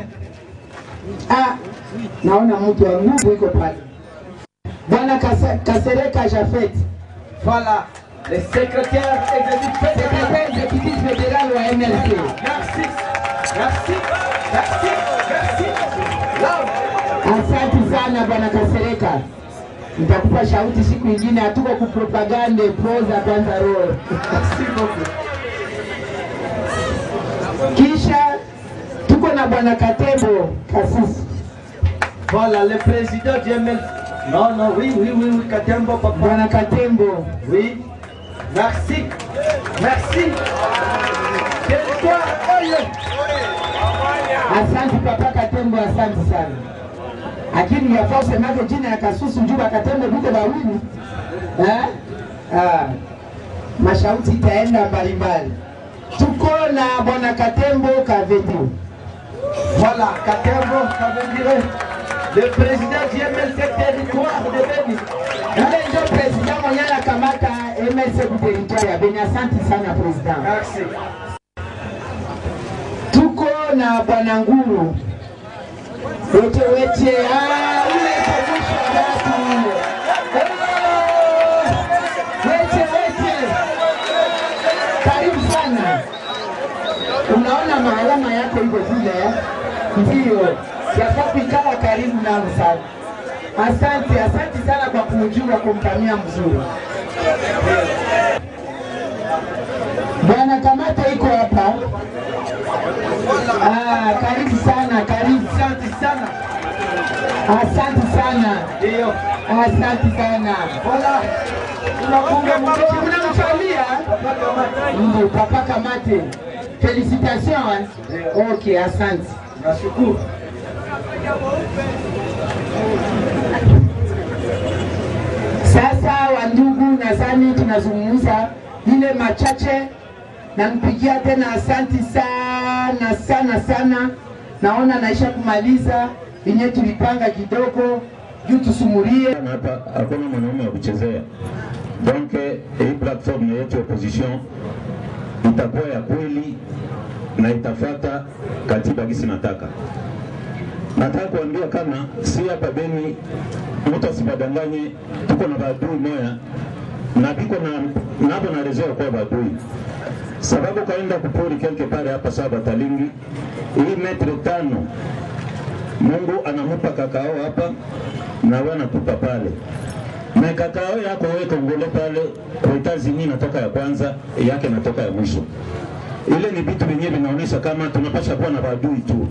Naona mtu wa nguvu iko pale. Bwana Kasereka Jafet. Voilà. Le secrétaire exécutif fédéral wa MLC. Merci. Merci. Merci. Merci. Asante sana Bwana Kasereka. Nitakupa shauti siku nyingine, hatuko ku propaganda proza kwanza roho. Merci beaucoup. Kisha tuko na Bwana Katembo Kasisi. Voilà le président du ML. Non, oui, Katembo, papa. Bwana Katembo. Oui. Merci. Merci. Territoire, oye. Asante papa Katembo, asante sana. Lakini yafaa usemaje jina ya Kasusu Njuba Katembo vite bawili? Mashauti itaenda mbalimbali. Tuko na Bwana Katembo Kavetu. Voilà, Katembo, ça veut dire le président du MLC territoire de Beni. Ndio président mwenye anakamata MLC ku territoire ya Beni. Asante sana président. Merci. Tuko na Bwana Nguru. Weche ule mwisho watu ule. Weche. Karibu sana. Unaona maalama yako iko vile, ndio yafaa kuikala karibu nao sana. Asante sana kwa kujua kumpamia mzuri. Bwana Kamata iko hapa. Karibu sana. Asante sana. Ndio. Asante sana. Voilà. Tunafunga mkono. Unamsalimia? Ndio, Papa Kamate. Félicitations. Okay, asante. Nashukuru. Sasa wandugu, nadhani tunazungumza ile machache. Nampigia tena asante sana. Naona naisha kumaliza yenye tulipanga kidogo juu tusumulie. Hapa hakuna mwanaume wa kuchezea. Donc hii platform yetu opposition itakuwa ya kweli na itafuata katiba gisi nataka. Nataka kuambia kama si hapa Beni mtu asipadanganye, tuko na badui moya na biko na nabo na rezeo kwa badui. Sababu kaenda kupori kelke pale hapa saba talingi hii metre 5 Mungu anamupa kakao hapa na wewe anatupa pale. Na kakao yako wewe Kongole pale kwa Tanzania natoka ya kwanza yake natoka ya mwisho. Ile ni vitu vyenyewe vinaonyesha kama tunapasha kuwa na badui tu.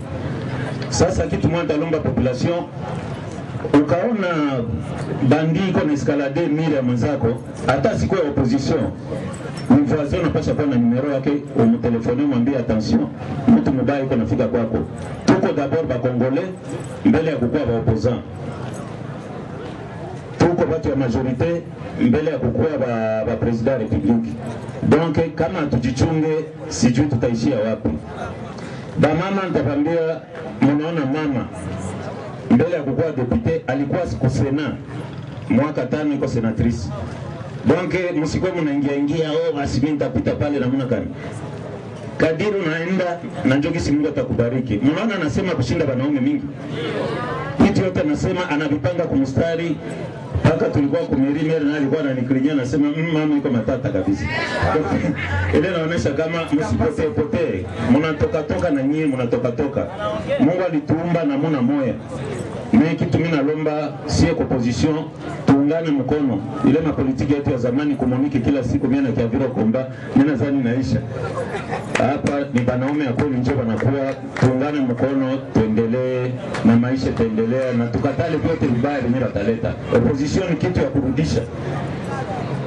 Sasa kitu mmoja talomba population, ukaona bandi iko na escalade mire ya mwenzako, hata sikuwa opposition, ni voisin unapasha kuwa na numero yake, umtelefone mwambie attention, mtu mubaya iko nafika kwako. Tuko d'abord ba Congolais mbele ya kukua ba opposant. Tuko watu wa majorite mbele ya kukua ba president republique. Donc kama tujichunge, sijui tutaishia wapi. Ba mama nitapambia, mnaona mama mbele ya kukua depute alikuwa siku Sena mwaka 5 iko senatrice. Donc msikuwe mnaingia basi mimi nitapita pale na mna kani. Kadiri unaenda na njogi si Mungu atakubariki. Mnaona anasema kushinda wanaume mingi. Kitu yote anasema anavipanga kumstari. Paka tulikuwa kumirimere na alikuwa ananikirinya anasema mama iko matata kabisa. Ile inaonyesha kama msipotee. Mnatoka na nyie mnatoka. Mungu alituumba na muna moya. Mimi kitu mimi nalomba sie opposition tuungane mkono. Ile mapolitiki yetu ya zamani komuniki kila siku mimi na kiaviro komba mimi nadhani naisha. Hapa ni banaume ya kweli njoo wanakuwa, tuungane mkono tuendelee na maisha tuendelea na tukatale vyote vibaya vyenye wataleta. Opposition ni kitu ya kurudisha.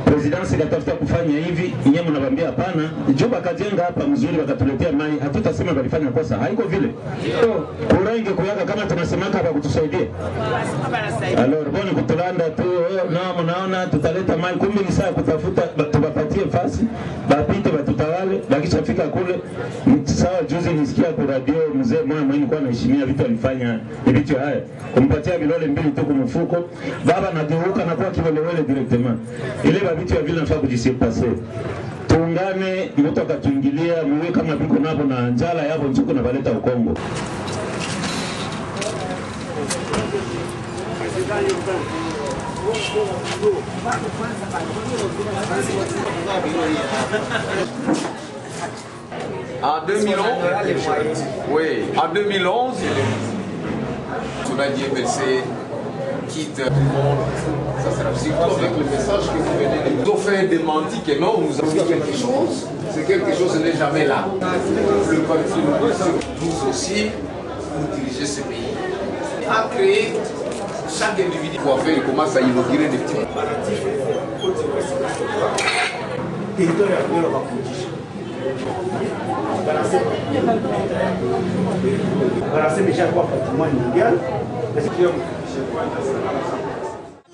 Presidence ikatafuta kufanya hivi, nyinyi mnawaambia hapana, njoo bakajenga hapa mzuri wakatuletea mai, hatutasema walifanya kosa, haiko vile. Kura ingekuyaka kama tunasemaka hapa kutusaidia. Alors boni kutulanda tu, na mnaona tutaleta mai, kumbe ni saa kutafuta tuwapatie fasi, bapite batutawale, bakishafika kule. Sawa, juzi nisikia kwa radio mzee mwana kwa anaheshimia vitu alifanya, vitu haya. Kumpatia bilole 2 tu kumfuko, baba nageuka na kwa kiwelewele directement. Ile vitu ya vile nafaa kujisipase. Tuungane, mtu akatuingilia muwe kama biko nabo na njala yabo njuko na baleta ukongo. En 2011, oui, en 2011, Sounadi MLC quitte tout le monde. Ça sera surtout avec le message que vous venez de nous offrir un démenti que non, nous avons quelque chose. C'est quelque chose n'est jamais là. Le parti nous aussi, nous diriger ce pays. À créer chaque individu pour faire, il commence à inaugurer des petits.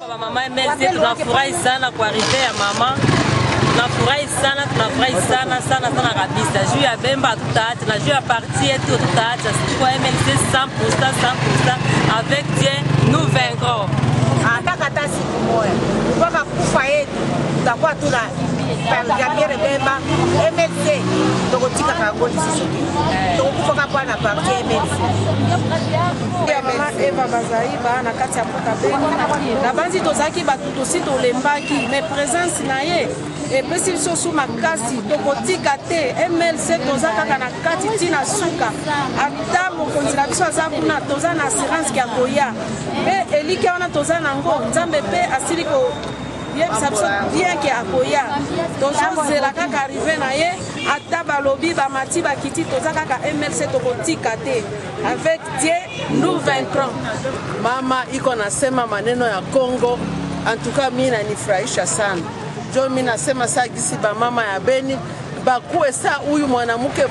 Mama MLC tunafurahi sana kwa arrivée ya mama. tunafurahi sana sana kabisa. Juu ya Bemba tutaacha na juu ya parti yetu tutaacha. Kwa MLC 100% avec Dieu nous vaincrons. Hata siku moja mpaka kufa yetu tutakuwa tuna Jean-Pierre Bemba MLC tokotika kangoli sisi tokufa kwa na parti MLC ya mama Eva Bazaiba na kati ya Pota Beni na banzi tozaki batuto si tolembaki mais présence na ye et pesi biso su makasi tokotika te MLC toza kaka na kati tina suka ata mokonzi na biso aza kuna toza na assurance ya koya pe elike wana toza nango nzambe pe asili ko bien que akoya tozozela kaka arrivé na ye ata balobi bamati bakiti toza kaka MLC tokotika te avec Dieu nous vaincrons. Mama iko nasema maneno ya Kongo, antuka mimi nanifurahisha sana. Jo mimi nasema saa gisi ba mama ya Beni bakuwe saa huyu mwanamke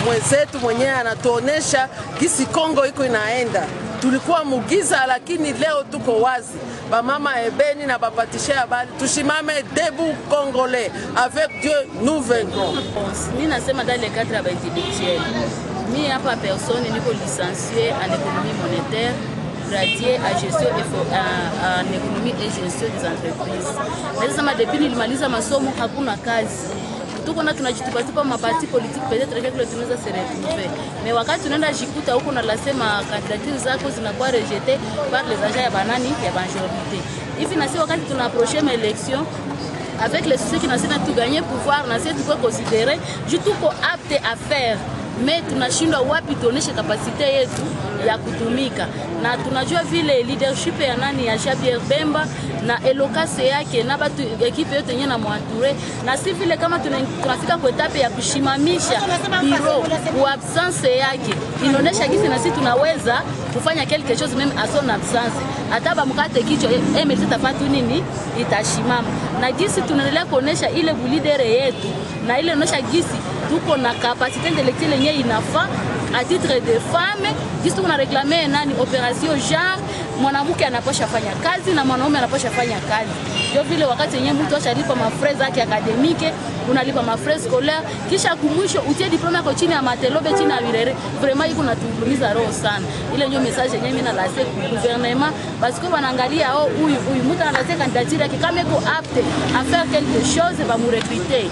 mwenzetu mwenyewe anatuonesha gisi Kongo iko inaenda. Tulikuwa mugiza lakini leo tuko wazi. Bamama ebeni na bapatishe habari tushimame debout congolais avec Dieu nous vaincrons. Mimi nasema dans le cadre ya intellectuel. Mimi hapa personne niko licencié en économie monétaire, gradué à gestion en économie et gestion des entreprises. Nasema depuis nilimaliza masomo hakuna kazi. Tuko na tunajitupatupa mapati politique peut-être que tunaweza se retrouver. Mais wakati tunaenda jikuta huko na lasema candidature zako zinakuwa rejetées par les agents ya banani ya majorité. Hivi na sisi wakati tunaapprocher ma élection avec les soucis qui nasema tu gagner pouvoir na sisi tuko considérer tuko apte à faire. Mais tunashindwa wapi tuoneshe kapasite yetu ya kutumika na tunajua vile leadership ya nani ya Jean-Pierre Bemba na elokase yake na batu ekipe yote yenye na mwanture na si vile kama tunafika kwa etape ya kushimamisha biro kwa absence yake inaonesha gisi na sisi tunaweza kufanya quelque chose même à son absence hata ba mkate kichwa MLC tafatu nini itashimama na gisi tunaendelea kuonesha ile leader yetu na ile inaonesha gisi tuko na capacité intellectuelle yenye inafaa à titre de femme gisi tuko na réclamer nani opération genre mwanamke anapaswa fanya kazi na mwanaume anapaswa fanya kazi. Ndio vile wakati yenyewe mtu ashalipa mafrais zake akademike, unalipa mafrais scolaire, kisha kumwisho utie diploma yako chini ya matelobe chini ya virere, vraiment iko natuumiza roho sana. Ile ndio message yenyewe mimi nalase ku gouvernement parce que wanaangalia huyu mtu anataka candidature yake kama iko apte à faire quelque chose va mu recruter.